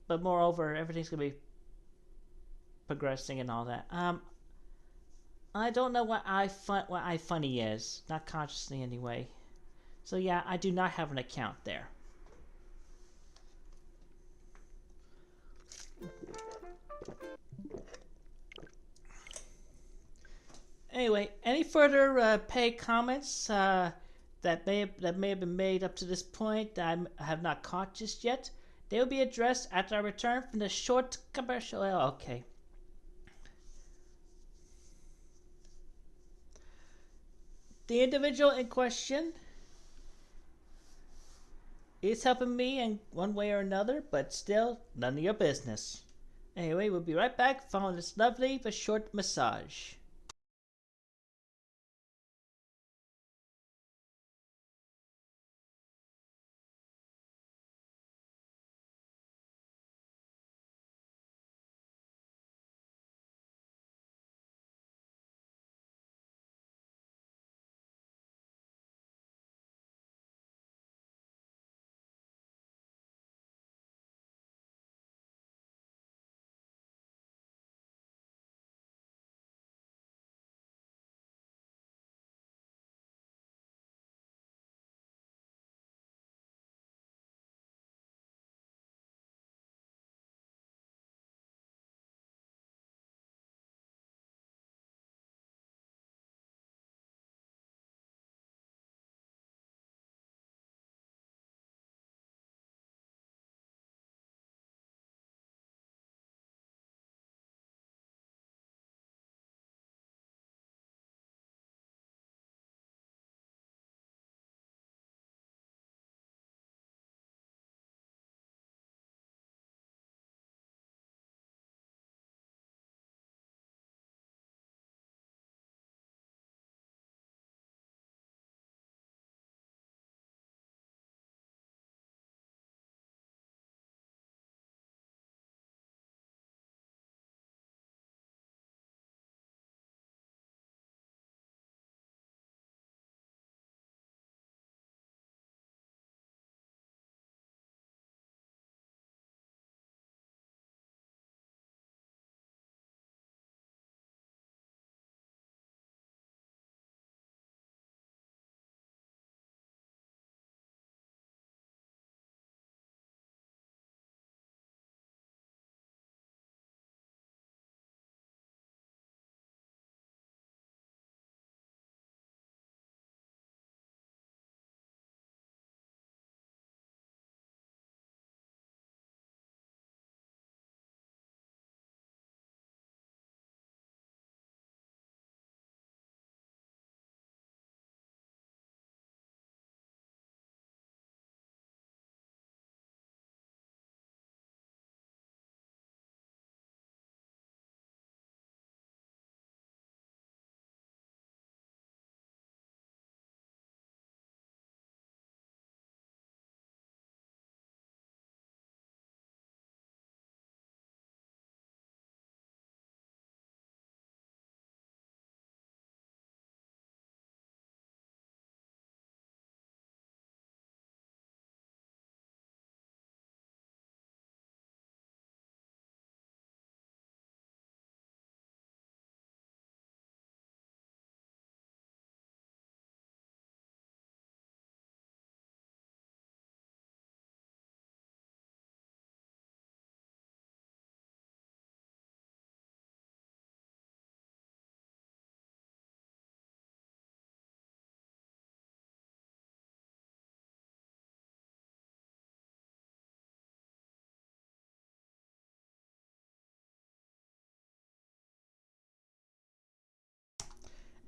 But moreover, everything's gonna be progressing and all that. I don't know what iFunny is, not consciously anyway. So yeah, I do not have an account there. Anyway, any further paid comments that may have been made up to this point that I have not caught just yet? They will be addressed after I return from the short commercial. Oh, okay. The individual in question is helping me in one way or another, but still, none of your business. Anyway, we'll be right back following this lovely but short massage.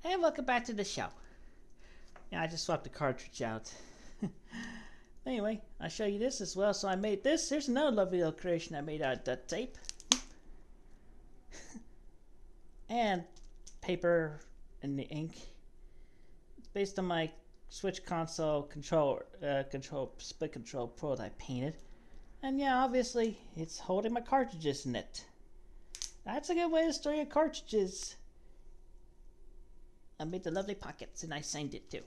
And welcome back to the show. Yeah, I just swapped the cartridge out. Anyway, I'll show you this as well. So I made this. Here's another lovely little creation I made out of duct tape. And paper and the ink. It's based on my Switch console split control Pro that I painted. And yeah, obviously, it's holding my cartridges in it. That's a good way to store your cartridges. I made the lovely pockets and I signed it too.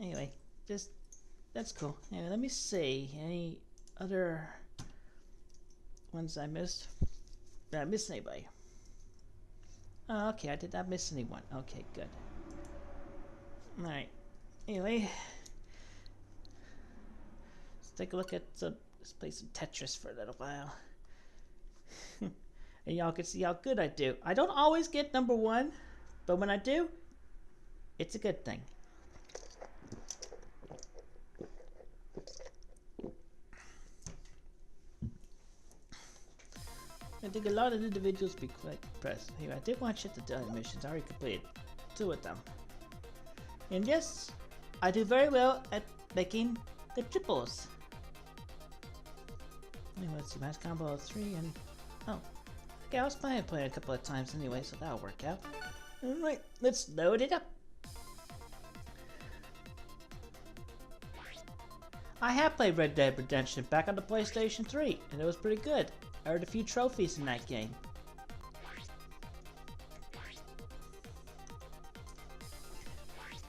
Anyway, that's cool. Anyway, let me see. Any other ones I missed? Did I miss anybody? Oh, okay, I did not miss anyone. Okay, good. Alright. Anyway, let's take a look at let's play some Tetris for a little while. And y'all can see how good I do. I don't always get number one, but when I do, it's a good thing. I think a lot of individuals be quite impressed. Anyway, I did want to check the daily missions. I already completed 2 of them. And yes, I do very well at making the triples. Anyway, let's see, match combo of 3 and... oh. Okay, I was planning to play it a couple of times anyway, so that'll work out. Alright, let's load it up. I have played Red Dead Redemption back on the PlayStation 3, and it was pretty good. I earned a few trophies in that game.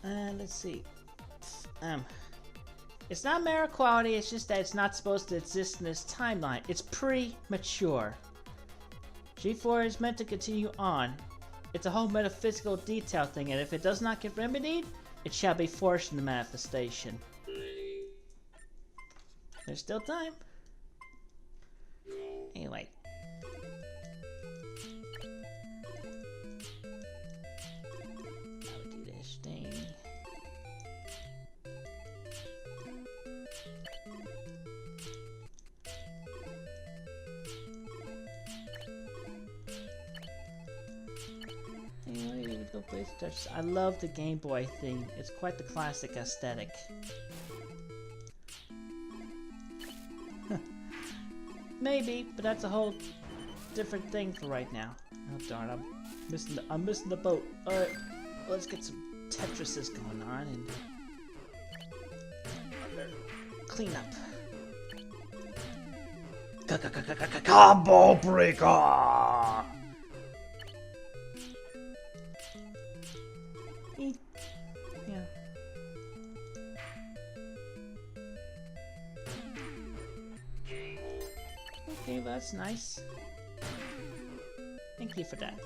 Let's see. It's not matter of quality, it's just that it's not supposed to exist in this timeline. It's premature. G4 is meant to continue on. It's a whole metaphysical detail thing, and if it does not get remedied, it shall be forced into manifestation. There's still time. Anyway. I'll do this thing. Anyway, we go play Tetris. I love the Game Boy theme. It's quite the classic aesthetic. Maybe, but that's a whole different thing for right now. Oh darn, I'm missing the boat. Alright, let's get some Tetrises going on and clean up. Combo breaker! Yeah. Okay, well, that's nice. Thank you for that.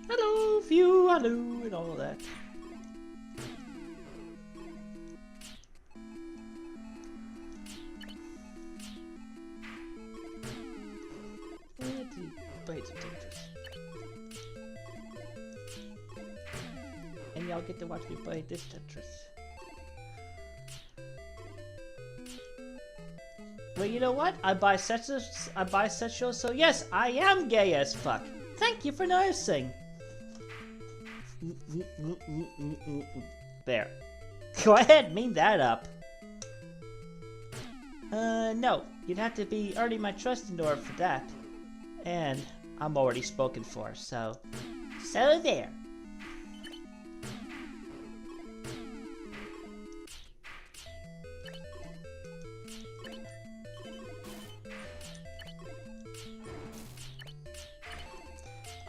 Hello, view, hello, and all of that. And y'all get to watch me play this Tetris. Well, you know what? I'm bisexual, so yes, I am gay as fuck. Thank you for noticing. There. Go ahead, mean that up. No. You'd have to be earning my trust in order for that. And I'm already spoken for, so there.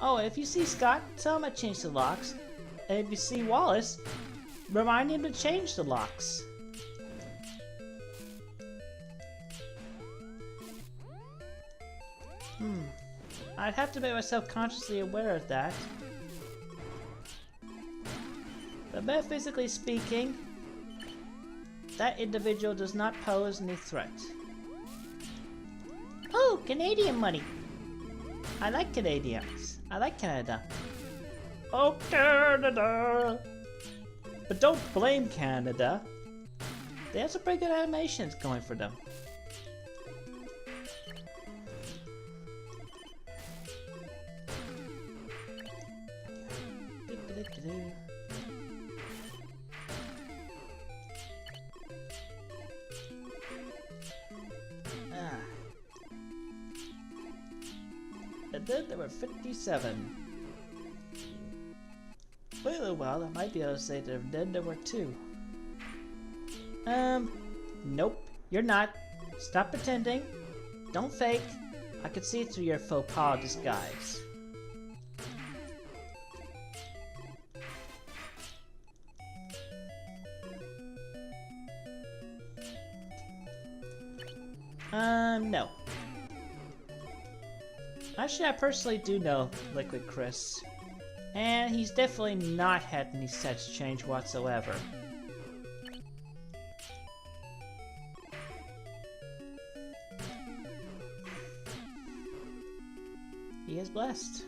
Oh, and if you see Scott, tell him I changed the locks. And if you see Wallace, remind him to change the locks. I'd have to make myself consciously aware of that. But metaphysically speaking, that individual does not pose any threat. Oh, Canadian money! I like Canadians. I like Canada. Oh, Canada! But don't blame Canada. They have some pretty good animations going for them. Ah. And then there were 57. Wait a little while, I might be able to say that then there were 2. Nope, you're not. Stop pretending. Don't fake. I can see through your faux pas disguise. No. Actually, I personally do know Liquid Chris. And he's definitely not had any sex change whatsoever. He is blessed.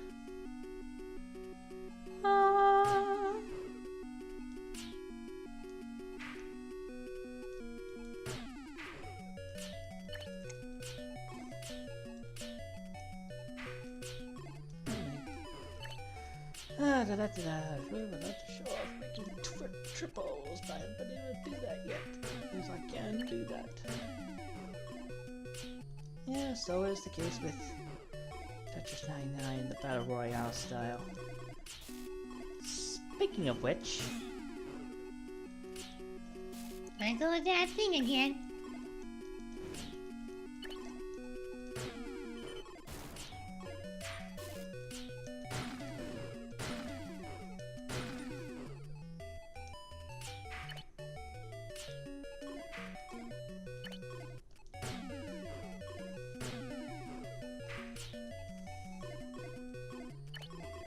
We would like to show off making triples, but I haven't been able to do that yet. Because I can do that. Yeah, so is the case with Tetris 99, the Battle Royale style. Speaking of which... I go with that thing again.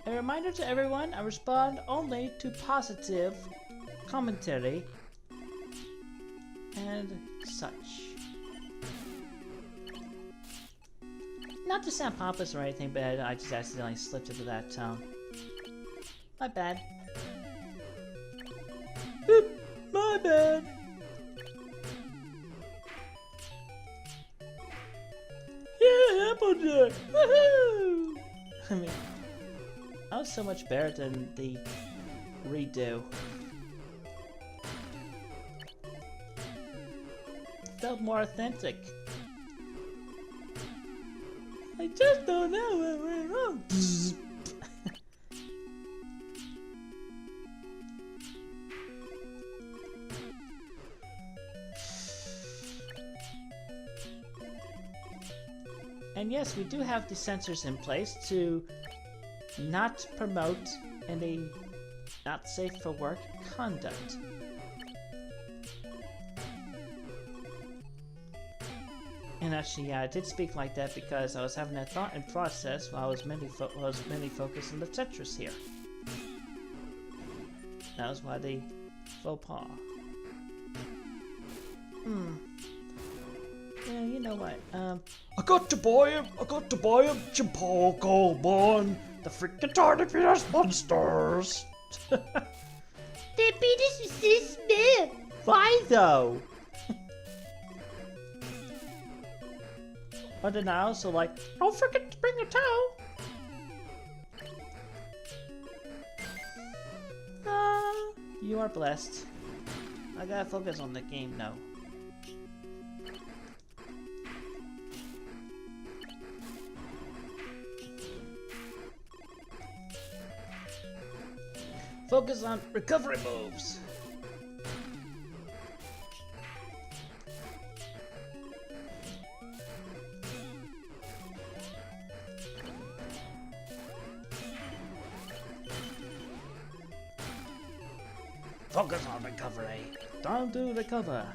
A reminder to everyone, I respond only to positive commentary and such. Not to sound pompous or anything, but I just accidentally slipped into that tone. My bad. My bad. Yeah, Applejack! Woohoo! I mean, that was so much better than the redo. Felt more authentic. I just don't know what went wrong. And yes, we do have the sensors in place to not promote any not safe for work conduct. And actually, yeah, I did speak like that because I was having that thought and process while I was mainly focused on the Tetris here. That was why the faux pas. Yeah, you know what? I got to buy him Chipotle Bun. The freaking tortillas monsters. The penis is this big. Why though? But then I also like, don't forget to bring a towel. You are blessed. I gotta focus on the game now. Focus on recovery moves. Focus on recovery. Don't do recover.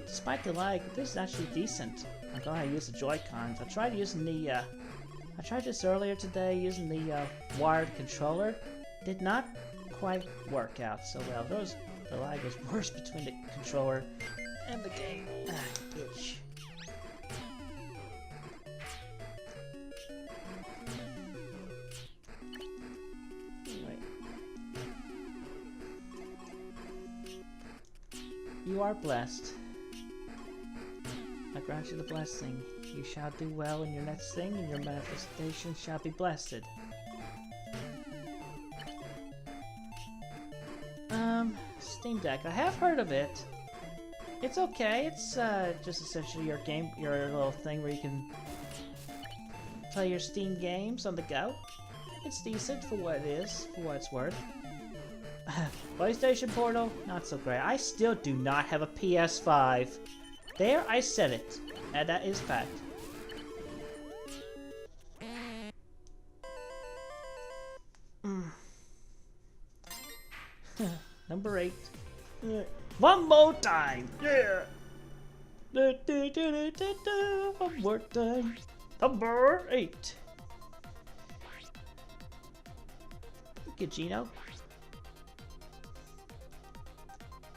Despite the lag, this is actually decent. I'm glad I used the Joy-Cons. I tried using the, I tried this earlier today using the wired controller. Did not quite work out so well. The lag was worse between the controller and the game. Itch. you are blessed. I grant you the blessing. You shall do well in your next thing, and your manifestation shall be blessed. Steam Deck. I have heard of it. It's okay. It's just essentially your little thing where you can play your Steam games on the go. It's decent for what it is, for what it's worth. PlayStation Portal, not so great. I still do not have a PS5. There, I said it, and that is fact. Number 8. One more time, yeah. One more time. Number 8. Thank you, Gino.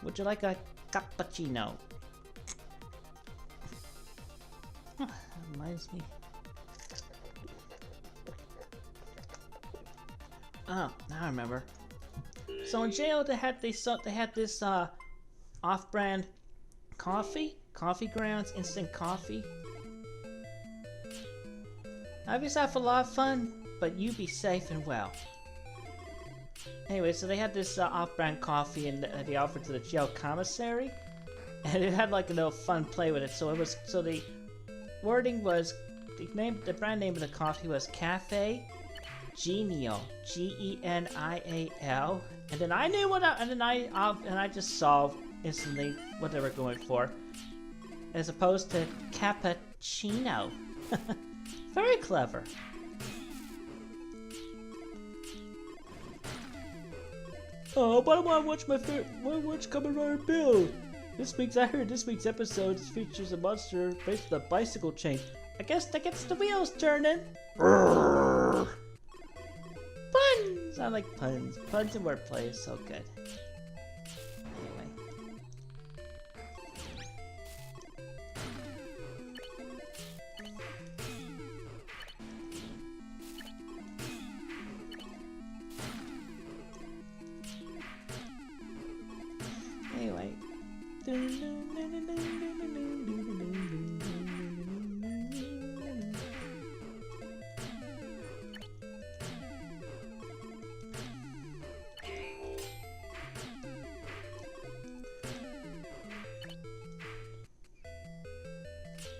Would you like a cappuccino? Reminds me. Oh, now I remember. So in jail they had this off-brand coffee grounds, instant coffee. Have yourself a lot of fun, but you be safe and well. Anyway, so they had this off-brand coffee, and they offered to the jail commissary, and it had like a little fun play with it. So the wording was the brand name of the coffee was Cafe Genial, Genial, and then I knew and I just saw instantly what they were going for, as opposed to cappuccino. Very clever. Oh, but I want to watch watch Kamen Rider Bill. I heard this week's episode features a monster based on a bicycle chain. I guess that gets the wheels turning. Puns! I like puns. Puns and wordplay is so good. Anyway.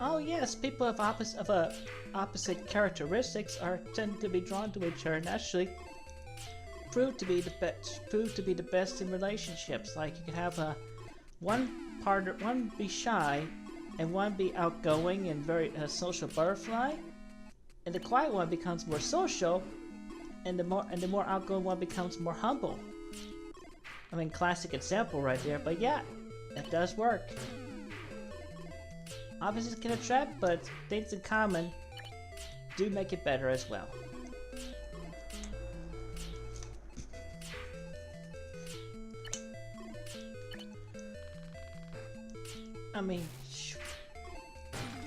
Oh yes, people of opposite characteristics tend to be drawn to each other and actually prove to be the best in relationships. Like you can have one be shy and one be outgoing and very social butterfly, and the quiet one becomes more social, and the more outgoing one becomes more humble. I mean, classic example right there, but yeah, it does work. Opposites can attract, but things in common do make it better as well. I mean,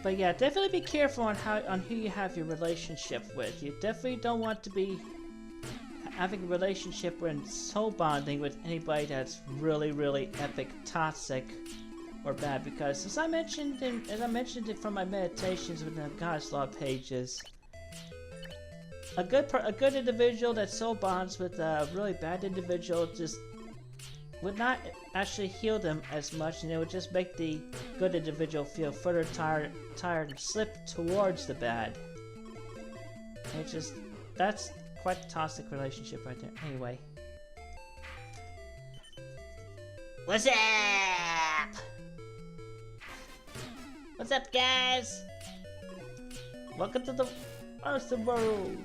but yeah, definitely be careful on who you have your relationship with. You definitely don't want to be having a relationship when soul bonding with anybody that's really, really epic, toxic, or bad. Because as I mentioned it from my meditations with the Goddess Law pages, a good individual that soul bonds with a really bad individual just would not actually heal them as much, and it would just make the good individual feel further tired and slip towards the bad. That's quite a toxic relationship right there. Anyway. What's up? What's up, guys? Welcome to the awesome world.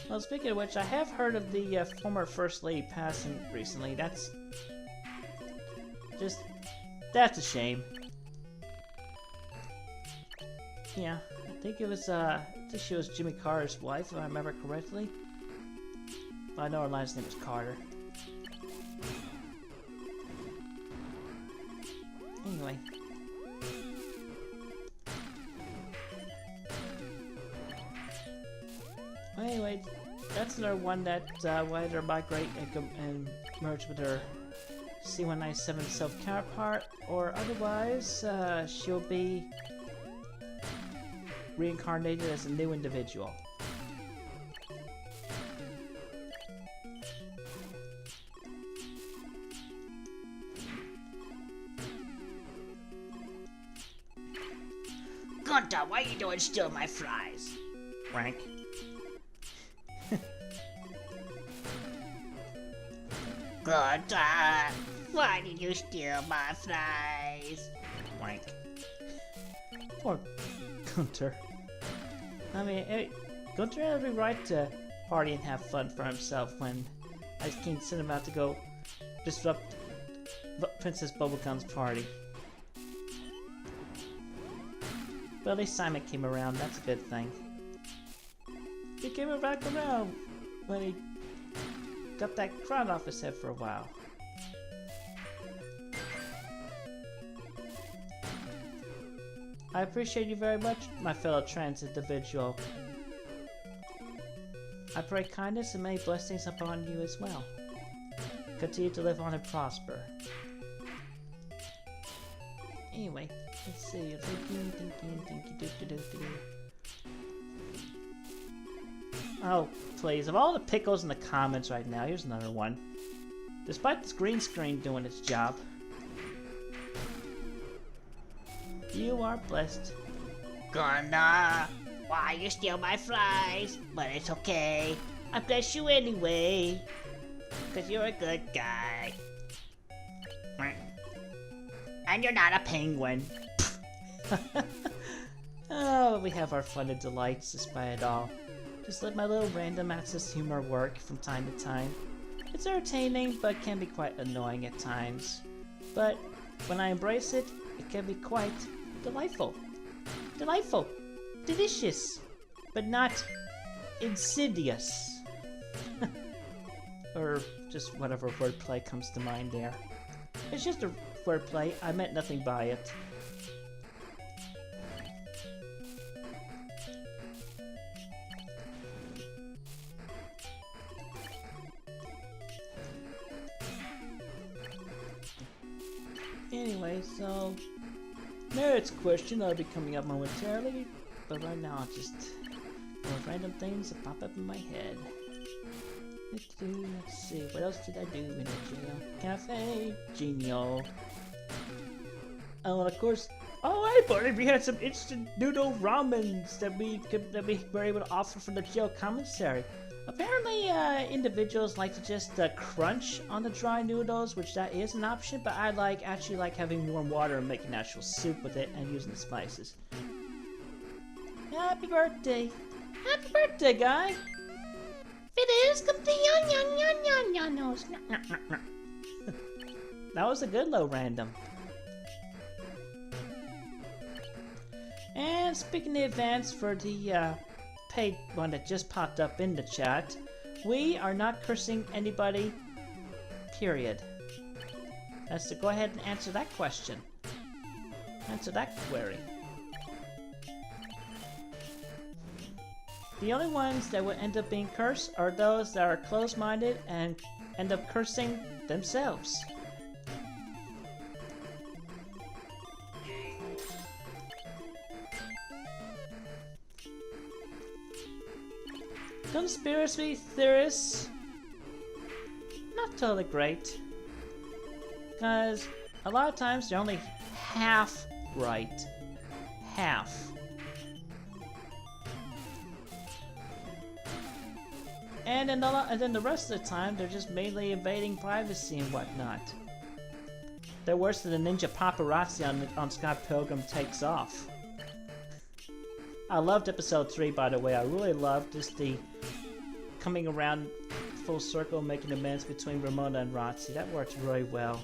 Well, speaking of which, I have heard of the former First Lady passing recently. That's a shame. Yeah, I think she was Jimmy Carter's wife, if I remember correctly. I know her last name was Carter. Anyway. that's another one that will either migrate and merge with her C197 self-counterpart, or otherwise she'll be reincarnated as a new individual. Gunter, why are you doing steal my fries? Rank. Gunter, why did you steal my fries? Wank. Poor Gunter. I mean, Gunter had every right to party and have fun for himself when Ice King sent him out to go disrupt Princess Bubblegum's party. But at least Simon came around, that's a good thing. He came back around when he got that crown off his head for a while. I appreciate you very much, my fellow trans individual. I pray kindness and many blessings upon you as well. Continue to live on and prosper. Anyway, let's see. Oh, please. Of all the pickles in the comments right now, here's another one. Despite this green screen doing its job, you are blessed. Gunter, why you steal my fries? But it's okay. I bless you anyway. Cause you're a good guy. And you're not a penguin. Oh, we have our fun and delights despite it all. Just let my little random access humor work from time to time. It's entertaining, but can be quite annoying at times. But when I embrace it, it can be quite delightful. Delightful. Delicious. But not insidious. Or just whatever wordplay comes to mind there. It's just a wordplay. I meant nothing by it. Anyway, so Merit's question will be coming up momentarily, but right now I'll just go with random things that pop up in my head. Let's see, what else did I do in the jail? Cafe, genial. Oh, and of course, oh hey buddy, we had some instant noodle ramens that we were able to offer for the jail commissary. Apparently, individuals like to just crunch on the dry noodles, which that is an option, but I actually like having warm water and making actual soup with it and using the spices. Happy birthday! Happy birthday, guy! Feliz cumpleaños. That was a good low random. And speaking in advance for the paid one that just popped up in the chat, we are not cursing anybody, period. That's to go ahead and answer that question. Answer that query. The only ones that would end up being cursed are those that are closed-minded and end up cursing themselves. Conspiracy theorists, not totally great, because a lot of times they're only half right. Half. And then the rest of the time they're just mainly invading privacy and whatnot. They're worse than the ninja paparazzi on Scott Pilgrim Takes Off. I loved episode 3, by the way. I really loved just the coming around full circle, making amends between Ramona and Rotzi. That worked really well.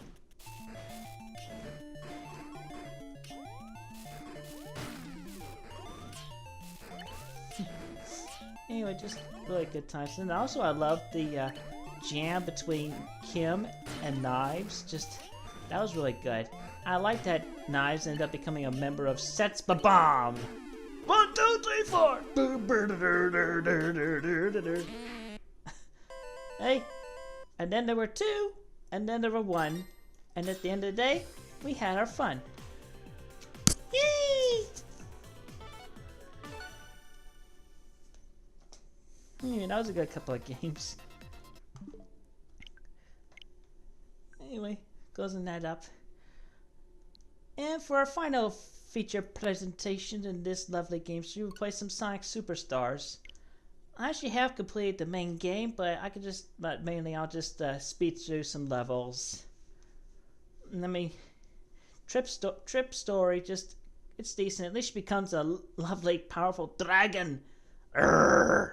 Anyway, just really good times. And also I loved the jam between Kim and Knives. That was really good. I like that Knives ended up becoming a member of Sets Ba-Bomb! 1, 2, 3, 4! Hey, and then there were 2, and then there were 1, and at the end of the day, we had our fun. Yay! That was a good couple of games. Anyway, closing that up. And for our final feature presentation in this lovely game, so we'll play some Sonic Superstars. I actually have completed the main game, but mainly I'll just speed through some levels. Trip story, it's decent. At least she becomes a lovely, powerful dragon. Urgh.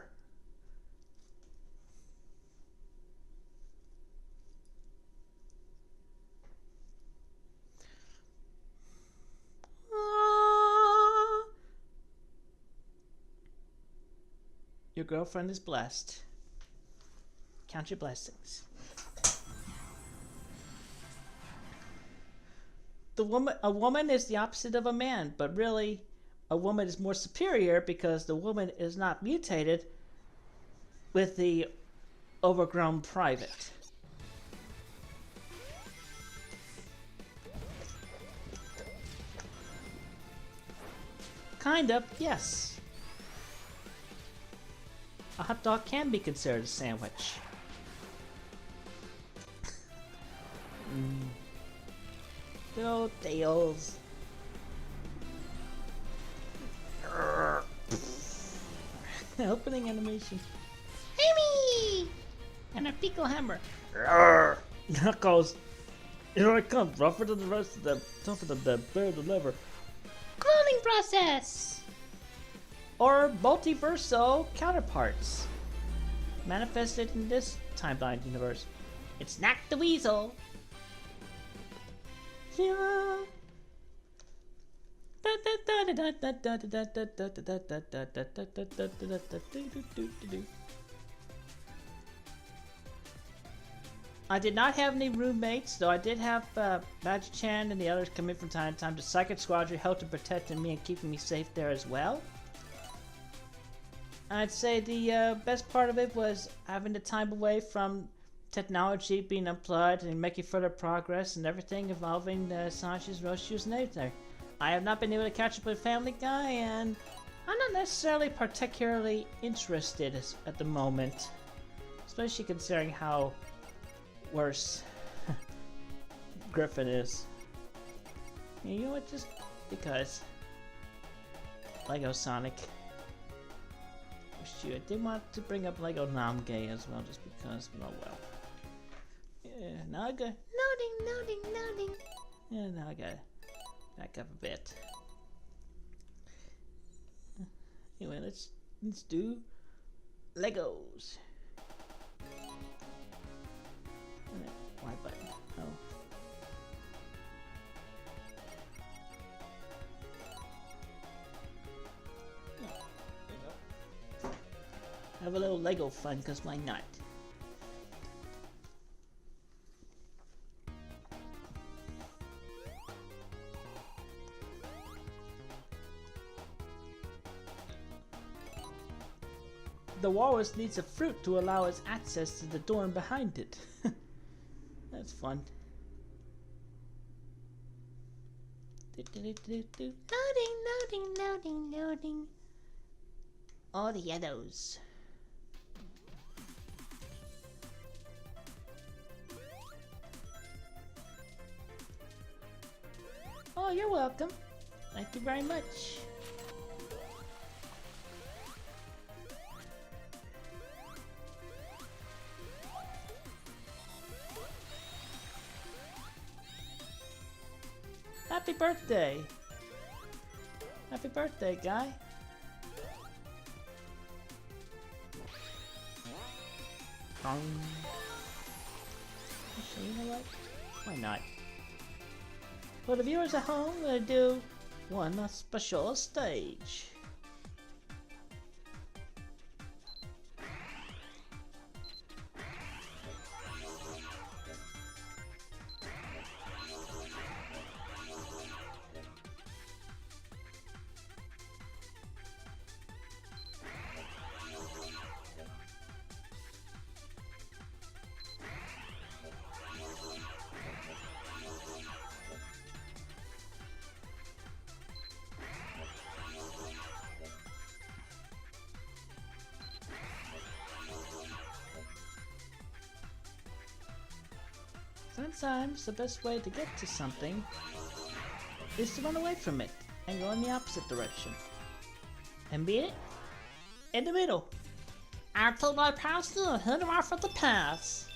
Your girlfriend is blessed. Count your blessings. A woman is the opposite of a man, but really, a woman is more superior because the woman is not mutated with the overgrown private. Kind of, yes. A hot dog can be considered a sandwich. Good old Tails. Opening animation. Amy! And a pickle hammer. Knuckles. Here I come, rougher than the rest of them, tougher than them, bear the lever. Cloning process. Or multiversal counterparts manifested in this timeline universe. It's not the weasel. Yeah. I did not have any roommates, though I did have Magic Chan and the others come in from time to time. The Psychic Squadron helped in protecting me and keeping me safe there as well. I'd say the best part of it was having the time away from technology being unplugged and making further progress and everything involving Sanji's Roshu's and everything. I have not been able to catch up with Family Guy, and I'm not necessarily particularly interested at the moment, especially considering how worse Griffin is. You know what? Just because Lego Sonic. I did want to bring up Lego Namgay as well, just because, oh well. Yeah, now I got Loading. Yeah, now I gotta back up a bit. Anyway, let's do Legos. Y button. Oh. Have a little Lego fun, cause why not? The walrus needs a fruit to allow us access to the door behind it. That's fun. Loading. All the yellows. Oh, you're welcome. Thank you very much. Happy birthday! Happy birthday, guy! So you know what? Why not? For the viewers at home, I'm gonna do one special stage. sometimes the best way to get to something is to run away from it and go in the opposite direction. And beat it in the middle. Until my pass the hit off of the pass.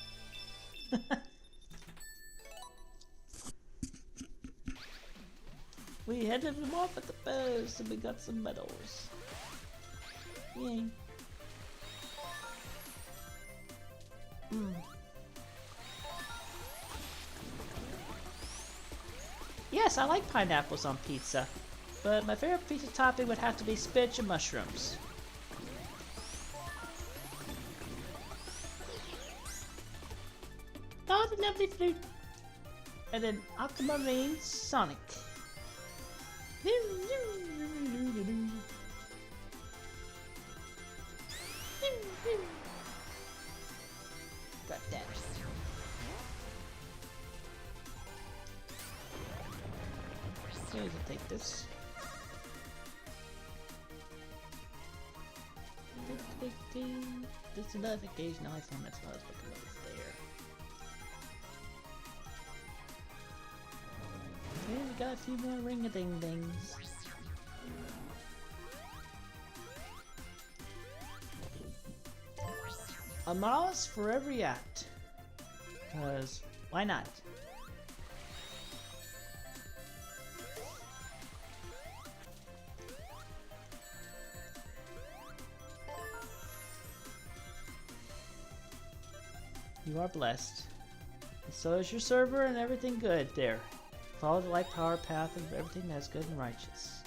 We headed them off at the pass and we got some medals. Yay. Yes, I like pineapples on pizza, but my favorite pizza topping would have to be spinach and mushrooms. Oh, the lovely flute. And then Aquamarine Sonic. Got that. Here's to take this. There's another notification iPhone, that's why I was looking over there. Okay, we got a few more ring-a-ding-dings. A mouse for every act. Cause, why not? You are blessed. And so is your server and everything good there. Follow the light power path of everything that's good and righteous.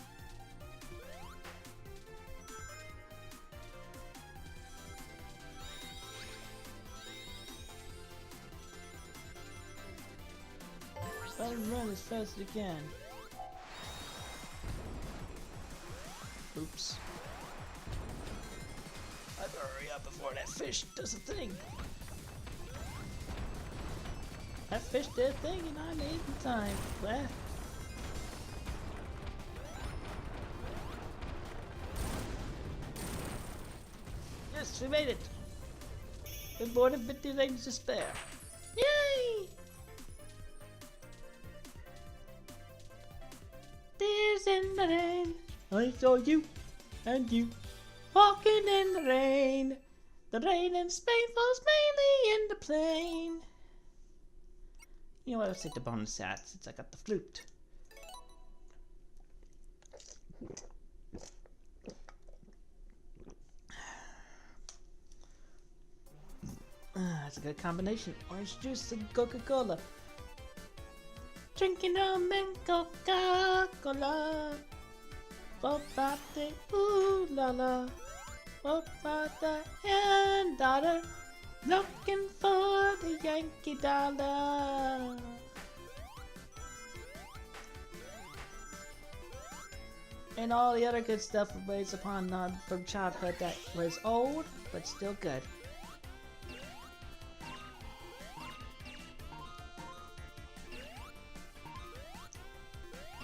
Let him run as fast as you can. Oops. I better hurry up before that fish does a thing. That fish did a thing and I made the time. Well. Yes, we made it. With more than 50 legs to spare. Yay! Tears in the rain. I saw you and you walking in the rain. The rain in Spain falls mainly in the plain. You know what, let's take the bonus set since I got the flute. That's a good combination. Orange juice and Coca-Cola. Drinking rum and Coca-Cola. Bopate, ooh la la. Bopate and daughter. Looking for the Yankee dollar. And all the other good stuff based upon from childhood that was old, but still good.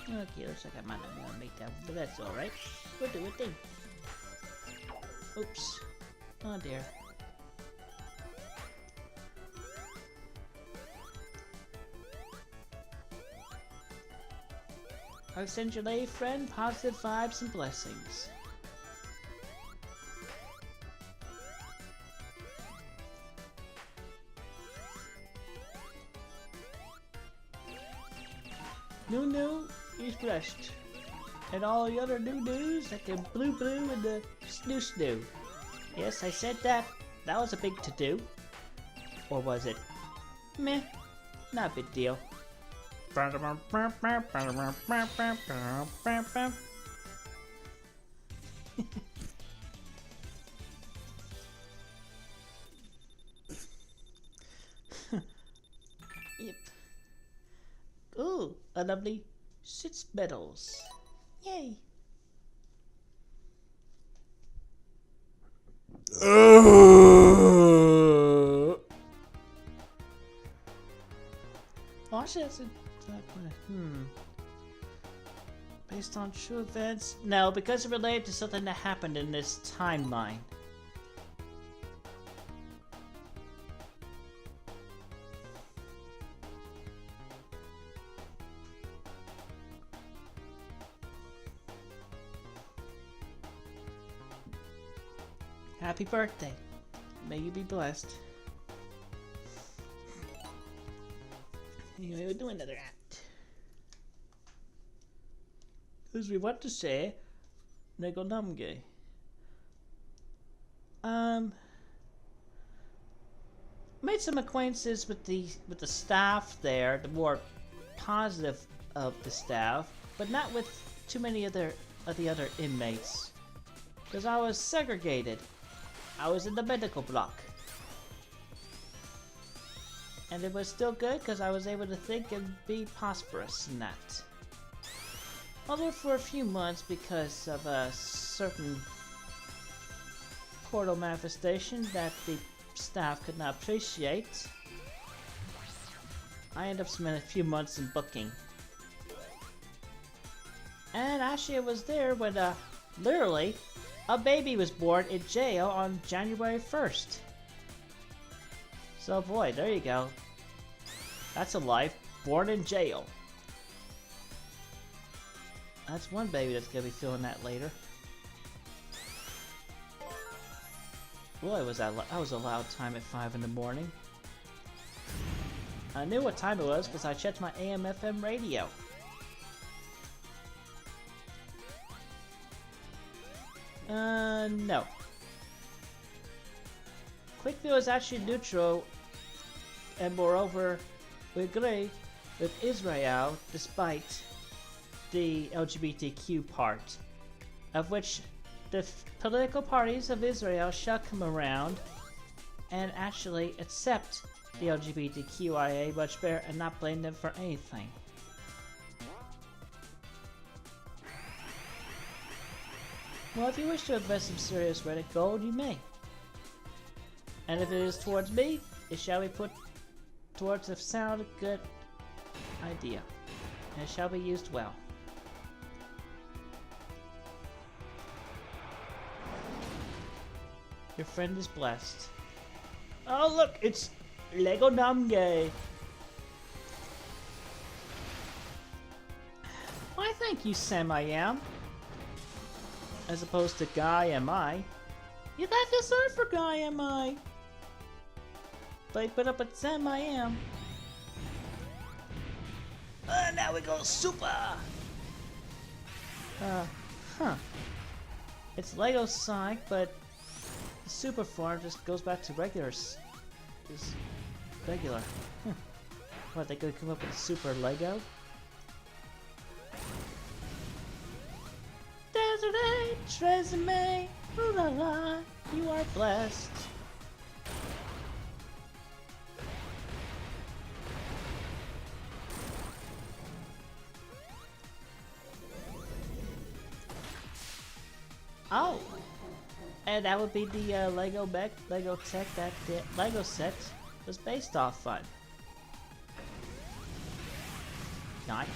Okay, looks like I might not be able to make that, but that's alright. We'll do a thing. Oops. Oh dear. I send your lay friend positive vibes and blessings. Nunu is blessed. And all the other new-news that can blue and the snoo. Yes, I said that. That was a big to-do. Or was it? Meh. Not a big deal. Yep. Ooh, a lovely 6 medals. Yay. Oh, actually, that's a... Based on true events? No, because it's related to something that happened in this timeline. Happy birthday. May you be blessed. Anyway, we'll do another act. Because we want to say Negonamge. Made some acquaintances with the staff there, the more positive of the staff, but not with too many of the other inmates. Because I was segregated. I was in the medical block. And it was still good because I was able to think and be prosperous in that. Although for a few months, because of a certain portal manifestation that the staff could not appreciate, I ended up spending a few months in booking. And actually I was there when literally a baby was born in jail on January 1st. So boy, there you go. That's a life, born in jail. That's one baby that's gonna be feeling that later. Boy, was that was a loud time at 5 in the morning. I knew what time it was because I checked my AM/FM radio. No. Quickview is actually neutral, and moreover, we agree with Israel despite the LGBTQ part, of which the political parties of Israel shall come around and actually accept the LGBTQIA much better and not blame them for anything. Well, if you wish to invest some serious Reddit gold, you may. And if it is towards me, it shall be put towards a sound good idea. And it shall be used well. Your friend is blessed. Oh look, it's Lego Namge. Why thank you, Sam I am. As opposed to Guy am I. You got this art for Guy am I. But I put up at Sam I am. Now we go super. Huh. It's Lego Sonic, but the super form just goes back to regular. Just regular. What, they could come up with a super Lego? Desert Age resume, ooh la la, you are blessed. Oh, and that would be the Lego tech that the Lego set was based off on. Nice.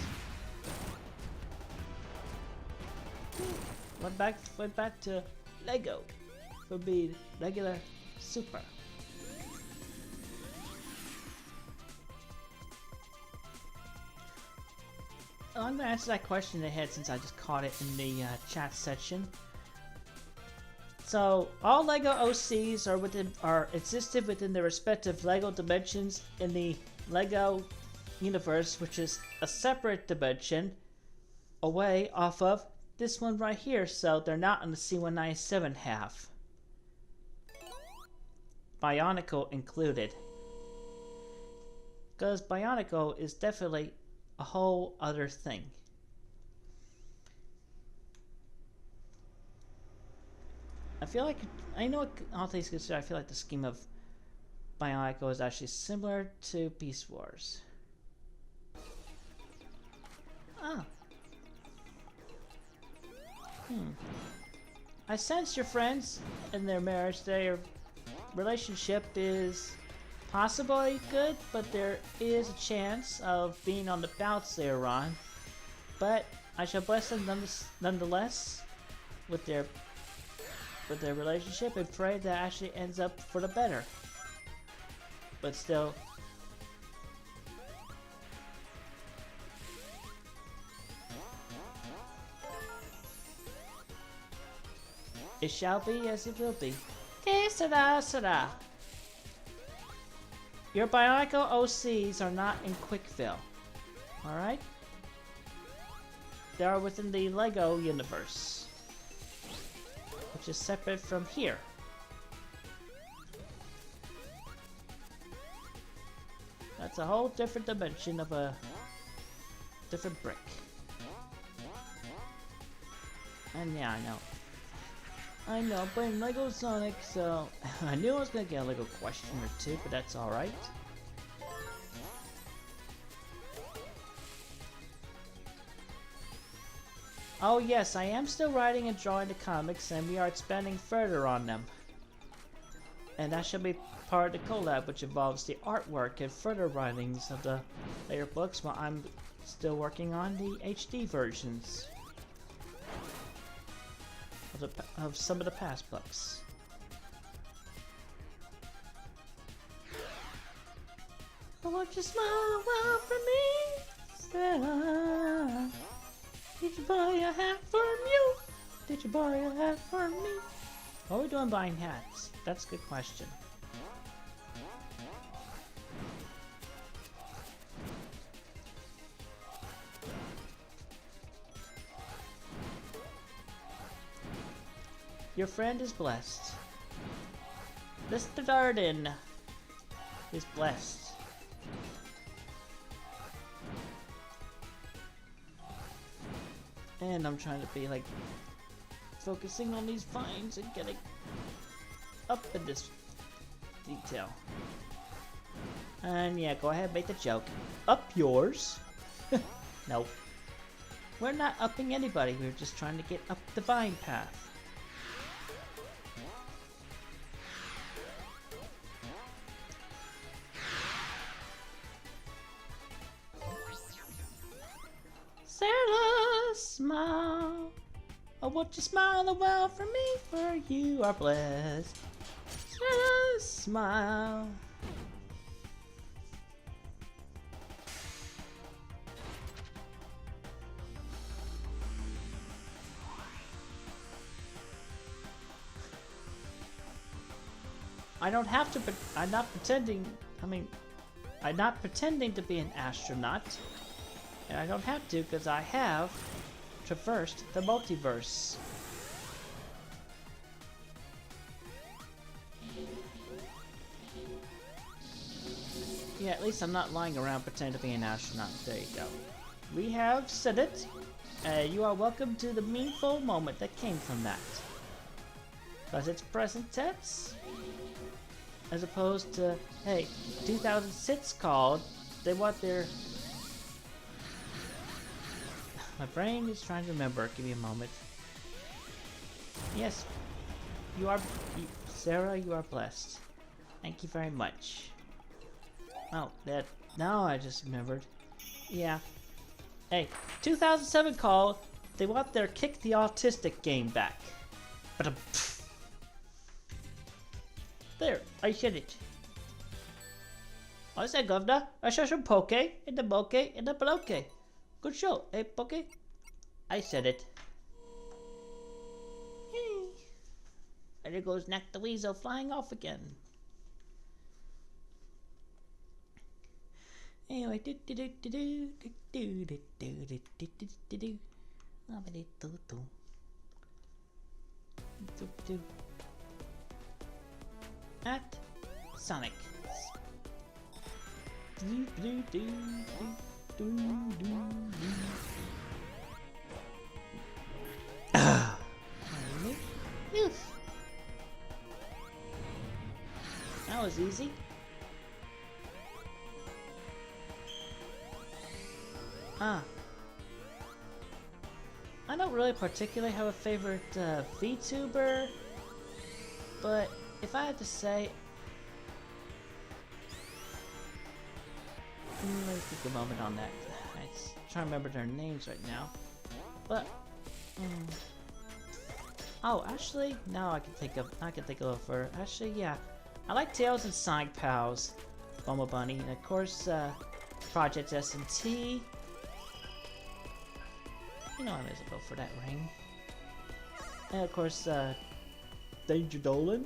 Went back to Lego for being regular super. I'm gonna answer that question ahead since I just caught it in the chat section. So all Lego OCs are existed within their respective Lego dimensions in the Lego universe, which is a separate dimension away off of this one right here, so they're not on the C197 half. Bionicle included. Because Bionicle is definitely a whole other thing. I feel like, I know all things considered, I feel like the scheme of Bionicle is actually similar to Beast Wars. Ah. I sense your friends and their marriage, their relationship is possibly good, but there is a chance of being on the bounce they're on. But I shall bless them nonetheless with their relationship and pray that actually ends up for the better. But still, it shall be as it will be. Que sera, sera. Your Bionicle OCs are not in Quickville. Alright? They are within the LEGO universe, which is separate from here. That's a whole different dimension of a different brick. And yeah, I know, I'm playing Lego Sonic, so I knew I was gonna get a Lego question or two, but that's alright. Oh yes, I am still writing and drawing the comics, and we are expanding further on them. And that should be part of the collab, which involves the artwork and further writings of the later books, while I'm still working on the HD versions of some of the past books. I want you to smile a while for me, Stella. Did you buy a hat for you? Did you buy a hat for me? What are we doing buying hats? That's a good question. Your friend is blessed. Mr. Darden is blessed. And I'm trying to be like focusing on these vines and getting up in this detail. And yeah, go ahead, make the joke. Up yours? Nope. We're not upping anybody, we're just trying to get up the vine path. Sarah, smile. I want you to smile a while for me, for you are blessed. Sarah, smile. I don't have to, I'm not pretending, I'm not pretending to be an astronaut. And I don't have to because I have traversed the multiverse. Yeah, at least I'm not lying around pretending to be an astronaut. There you go. We have said it. You are welcome to the meaningful moment that came from that. Because it's present tense. As opposed to, hey, 2006 called, they want their... My brain is trying to remember. Give me a moment. Yes, Sarah, you are blessed. Thank you very much. Oh, now I just remembered. Yeah. Hey, 2007 call. They want their Kick the Autistic game back. But there, I said it. I said, Governor, I saw some poke in the bokeh in the bloke. Good show, eh, Poke? I said it. Yay. And there goes Knack the Weasel flying off again. Anyway, at Sonic. That was easy. I don't really particularly have a favorite VTuber, but if I had to say, let me take a moment on that. I'm trying to remember their names right now, but oh, actually, now I can think of a little further. Actually, yeah, I like Tails and Sonic Pals, Bumble Bunny, and of course, Project S&T. You know I might as well go for that ring. And of course, Danger Dolan.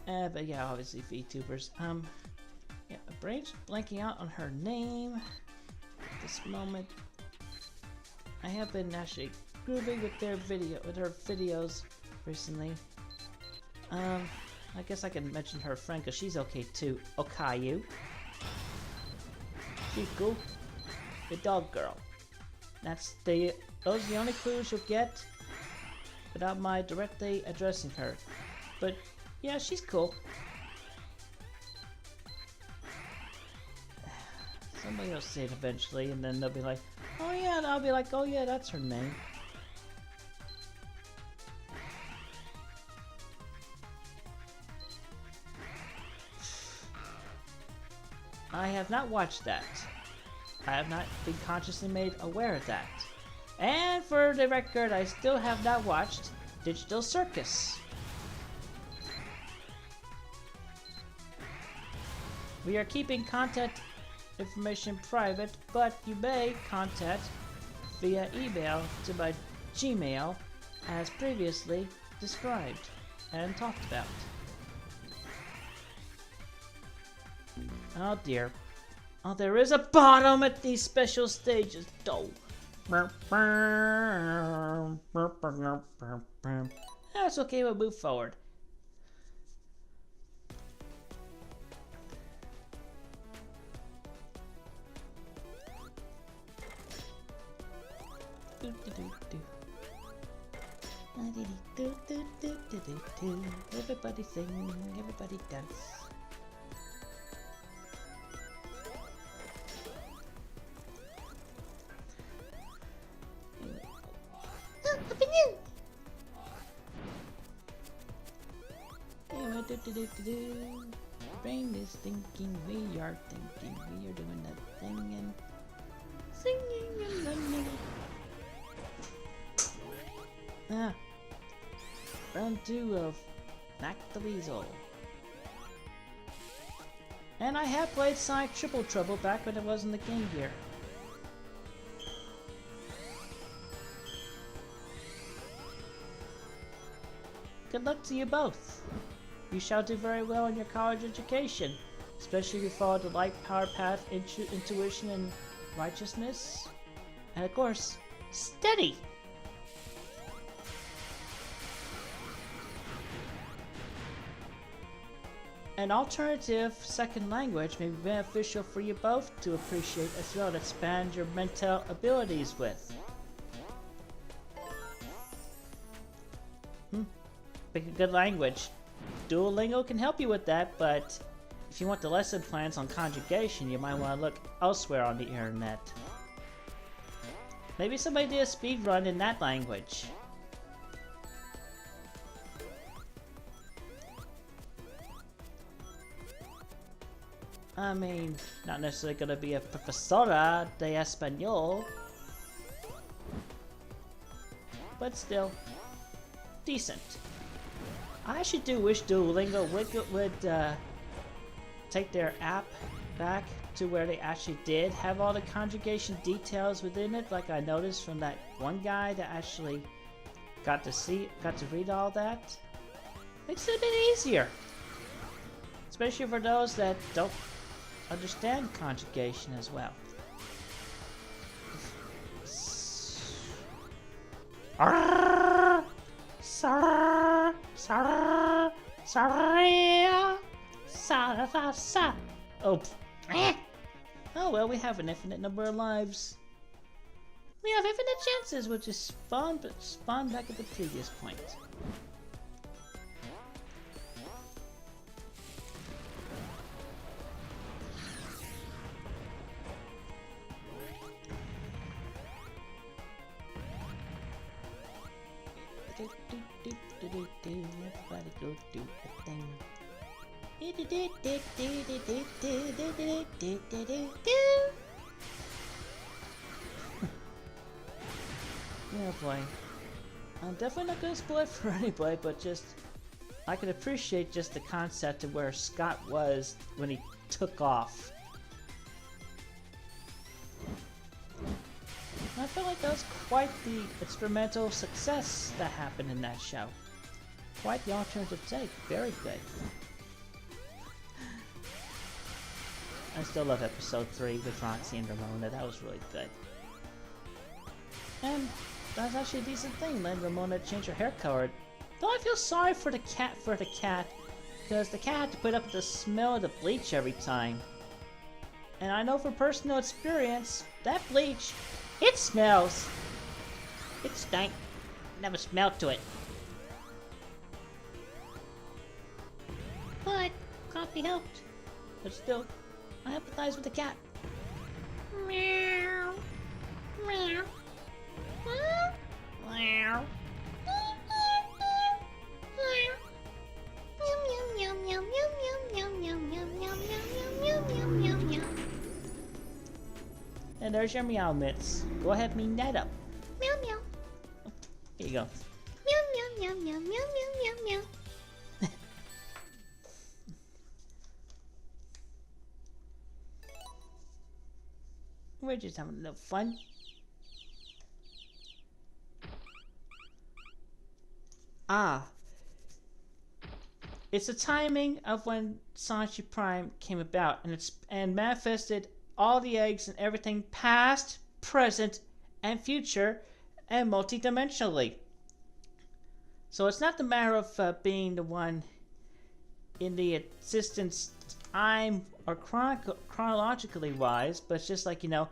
But yeah, obviously VTubers. Yeah, my brain's blanking out on her name at this moment. I have been actually grooving with her videos recently. I guess I can mention her friend because she's okay too. Okayu. She's cool. The dog girl. Those are the only clues you'll get without my directly addressing her. But yeah, she's cool. Somebody will say it eventually, and then they'll be like, oh yeah, and I'll be like, oh yeah, that's her name. I have not watched that. I have not been consciously made aware of that. And for the record, I still have not watched Digital Circus. We are keeping content information private, but you may contact via email to my Gmail as previously described and talked about. Oh dear. Oh, there is a bottom at these special stages, though. That's okay, we'll move forward. Everybody sing, everybody dance. Brain is thinking, we are thinking, we are doing that thing and singing and running. Round 2 of Knack the Weasel. And I have played Sonic Triple Trouble back when it was in the Game Gear. Good luck to you both. You shall do very well in your college education, especially if you follow the light power path, intuition, and righteousness. And of course, steady! An alternative second language may be beneficial for you both to appreciate as well to expand your mental abilities with. Pick a good language. Duolingo can help you with that, but if you want the lesson plans on conjugation, you might want to look elsewhere on the internet. Maybe somebody did a speed run in that language. I mean, not necessarily gonna be a profesora de español, but still, decent. I actually do wish Duolingo would take their app back to where they actually did have all the conjugation details within it, like I noticed from that one guy that actually got to read all that. Makes it a bit easier, especially for those that don't understand conjugation as well. Oh. Oh well, we have an infinite number of lives. We have infinite chances, which is spawn back at the previous point. Everybody go do a thing. Yeah, boy. I'm definitely not gonna spoil it for anybody, but just I can appreciate just the concept of where Scott was when he took off. I felt like that was quite the experimental success that happened in that show. Quite the alternative take. Very good. I still love episode 3 with Roxy and Ramona. That was really good. And that's actually a decent thing, letting Ramona change her hair color. Though I feel sorry for the cat because the cat had to put up with the smell of the bleach every time. And I know from personal experience, that bleach, it smells. It stank. Never smelled to it. But coffee helped. But still, I empathize with the cat. Meow. Meow. Meow. And there's your meow mitts. Go ahead, mean that up. Meow meow. Here you go. Meow meow meow meow meow meow meow meow. We're just having a little fun. Ah. It's the timing of when Sanchi Prime came about, and manifested all the eggs and everything past, present, and future, and multidimensionally. So it's not the matter of being the one in the existence time or chronologically wise, but it's just like, you know,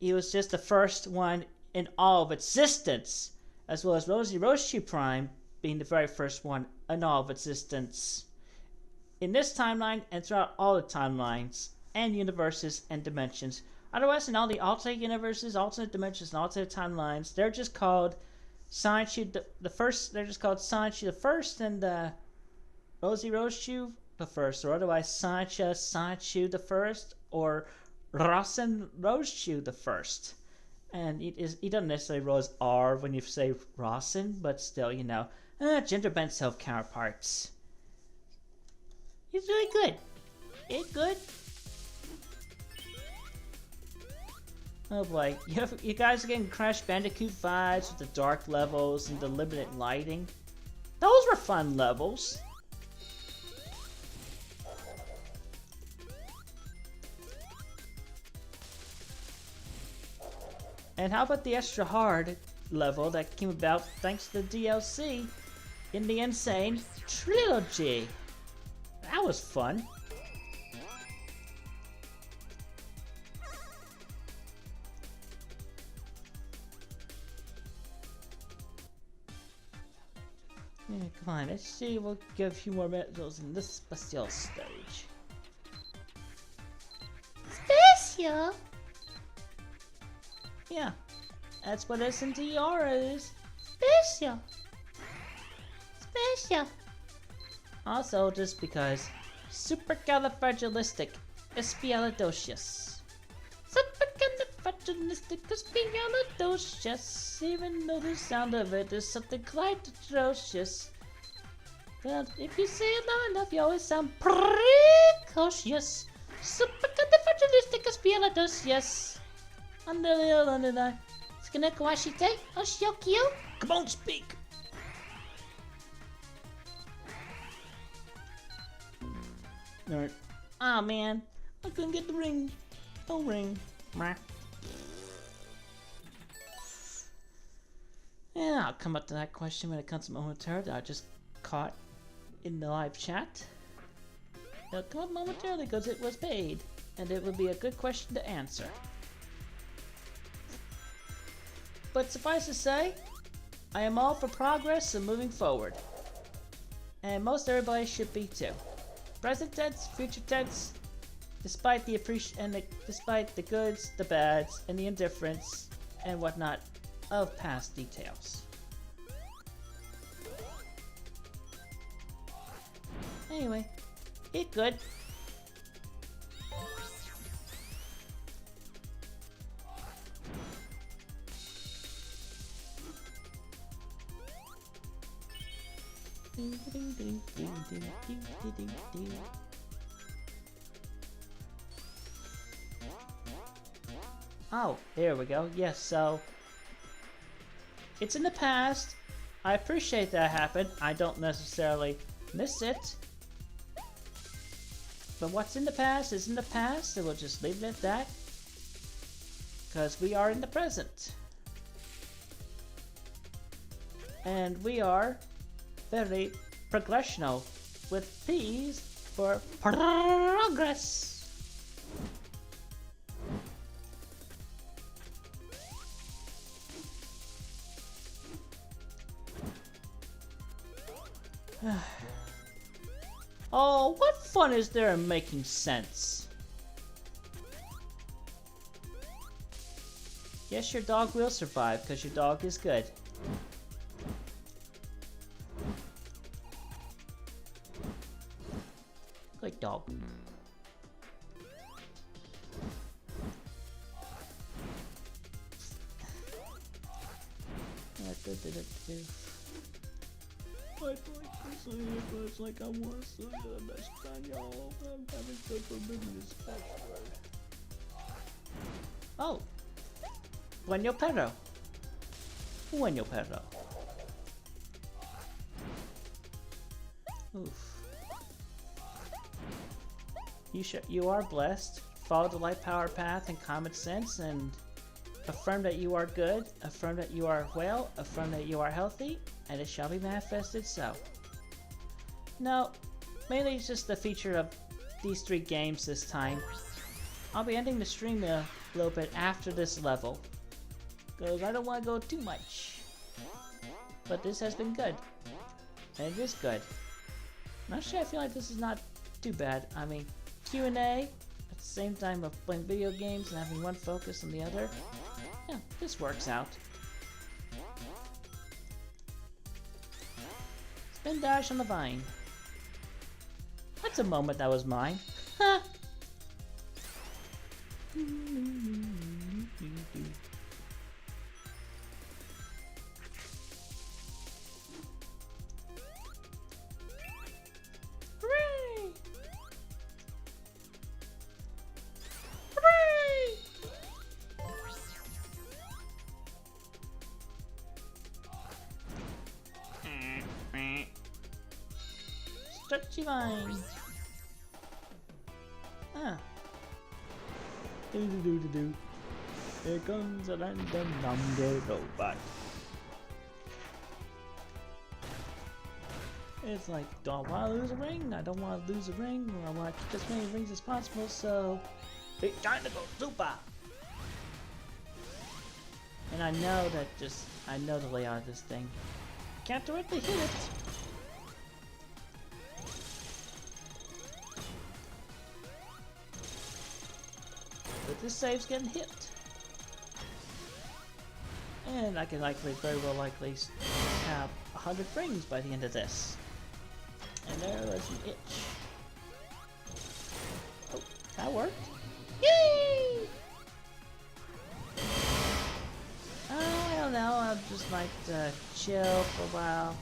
he was just the first one in all of existence, as well as Rosie Roshi Prime being the very first one in all of existence. In this timeline and throughout all the timelines and universes and dimensions. Otherwise, in all the alternate universes, alternate dimensions, and alternate timelines, they're just called Sanchi the first. They're just called Sanchi the first and Rosie Roshu the first, or otherwise Sanchu the first, or Rasen Roshu the first. And he doesn't necessarily roll R when you say Rasen, but still, you know, gender bent self counterparts. He's really good. It's good. Oh boy, you guys are getting Crash Bandicoot vibes with the dark levels and the limited lighting. Those were fun levels. And how about the extra hard level that came about thanks to the DLC in the Insane Trilogy? That was fun. Yeah, come on, let's see, we'll give a few more medals in this special stage. Special? Yeah, that's what SNTR is. Special. Special. Also, just because supercalifragilisticexpialidocious. Supercalifragilisticexpialidocious. Even though the sound of it is something quite atrocious. But if you say it loud enough, you always sound precocious. Supercalifragilisticexpialidocious. Under the Skinekawashite, Oshiokyo. Come on, speak. Alright. Ah, man. I couldn't get the ring. No ring. Yeah, I'll come up to that question when it comes momentarily that I just caught in the live chat. It'll come up momentarily because it was paid, and it would be a good question to answer. But suffice to say, I am all for progress and moving forward. And most everybody should be too. Present tense, future tense, despite the despite the goods, the bads, and the indifference and whatnot of past details. Anyway, eat good. Oh, here we go. Yes, so it's in the past. I appreciate that happened. I don't necessarily miss it. But what's in the past is in the past, and we'll just leave it at that. Because we are in the present. And we are very progressional with P's for progress. Oh, what fun is there in making sense? Yes, your dog will survive because your dog is good. Good dog. It's like I want to be the best friend, y'all. I'm having such a business password. Oh, Bueno perro. Bueno perro. Oof. You are blessed. Follow the light power path and common sense, and affirm that you are good. Affirm that you are well. Affirm that you are healthy, and it shall be manifested so. No, mainly it's just the feature of these 3 games this time. I'll be ending the stream a little bit after this level, because I don't want to go too much. But this has been good. And it is good. Actually, I feel like this is not too bad. I mean, Q&A at the same time of playing video games and having one focus on the other. Yeah, this works out. Spin dash on the vine. That's a moment that was mine. Ha! Hooray! Hooray! Stretchy vine. Ah. Do. Here comes a random number robot. It's like, do I want to lose a ring? I don't want to lose a ring. I want to keep as many rings as possible, so it's time to go super. And I know the layout of this thing. Can't directly hit it. But this save's getting hit. And I can very well likely have 100 rings by the end of this. And there was an itch. Oh, that worked. Yay! I don't know, I'd just like to chill for a while,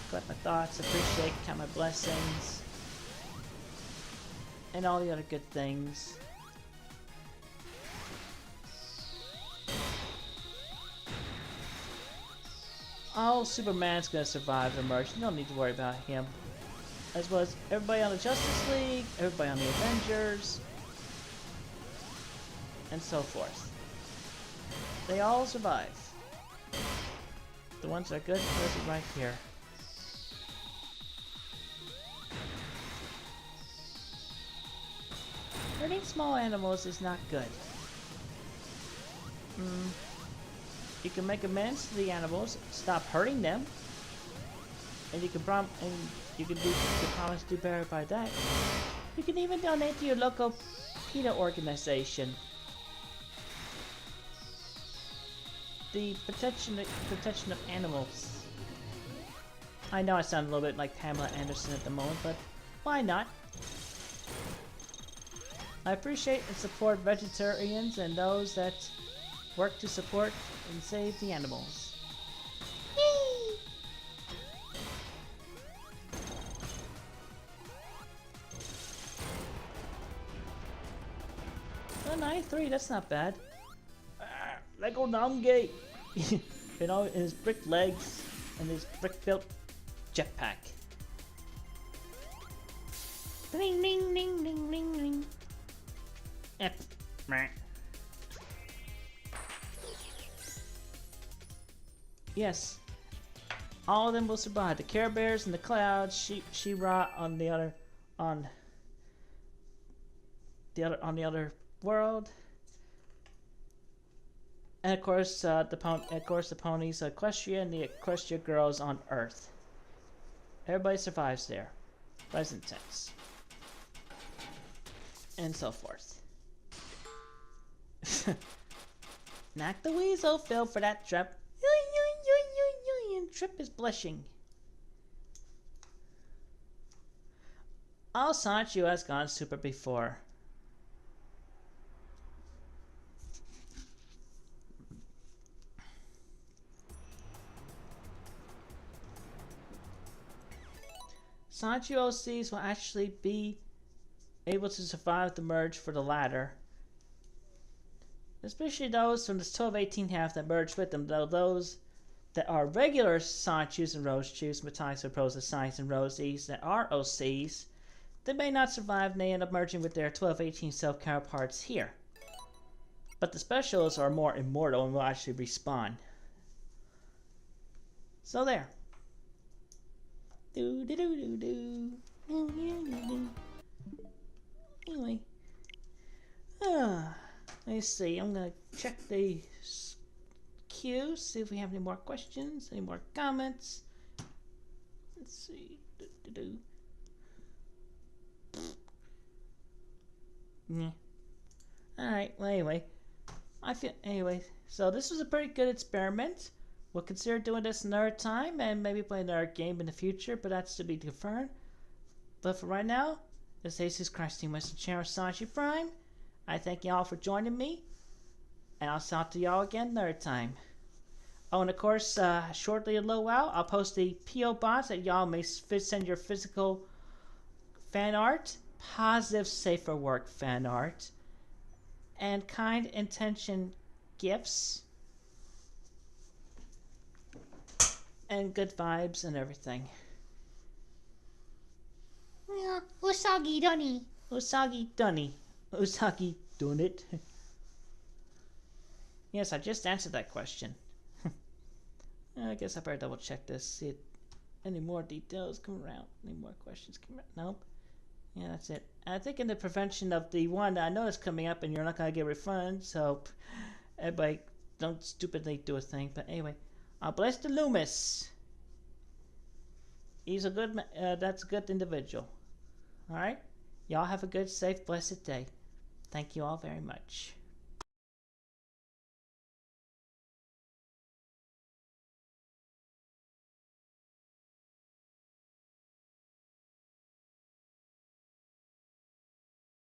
collect my thoughts, appreciate, count my blessings, and all the other good things. Oh, Superman's gonna survive the merge. You don't need to worry about him. As well as everybody on the Justice League, everybody on the Avengers, and so forth. They all survive. The ones that are good, those are right here. Hurting small animals is not good. You can make amends to the animals, stop hurting them, and you can promise to do better by that. You can even donate to your local PETA organization. The protection of animals. I know I sound a little bit like Pamela Anderson at the moment, but why not? I appreciate and support vegetarians and those that work to support and save the animals. Yay! Oh, 93, that's not bad. Lego Namgate! You know, his brick legs and his brick built jetpack. Ring, ring, ring, ring, ring, ring. Meh. Yes. All of them will survive. The Care Bears in the clouds, She-Ra on the other world. And of course, the ponies, Equestria and the Equestria girls on Earth. Everybody survives there. Present tense. And so forth. Knock the weasel, Phil, for that trip. And Trip is blushing. All Sancho has gone super before. Sancho OCs will actually be able to survive the merge for the latter. Especially those from the 12-18 half that merge with them, though those that are regular Sanchos and Rosechus, Matai Pros, Science and Rosies that are OCs, they may not survive and they end up merging with their 12-18 self-counterparts here. But the specials are more immortal and will actually respawn. So there. Do do do do do. Anyway. Let's see. I'm gonna check the queue, see if we have any more questions, any more comments. Let's see. Yeah. Alright, well anyway. So this was a pretty good experiment. We'll consider doing this another time and maybe play another game in the future, but that's to be confirmed. But for right now, this is Jesus Christ Team Western Channel Sanji Prime. I thank y'all for joining me, and I'll talk to y'all again another time. Oh, and of course, shortly a little while, I'll post the P.O. Box that y'all may send your physical fan art, positive safer work fan art, and kind intention gifts, and good vibes and everything. Yeah, Usagi Dunny. Usagi Dunny. Usagi done it. Yes, I just answered that question. I guess I better double check this, see if any more details come around. Any more questions come around? Nope. Yeah, that's it. I think in the prevention of the one that I know is coming up and you're not going to get refunded, so everybody don't stupidly do a thing. But anyway, bless the Loomis. He's a good, that's a good individual. Alright? Y'all have a good, safe, blessed day. Thank you all very much.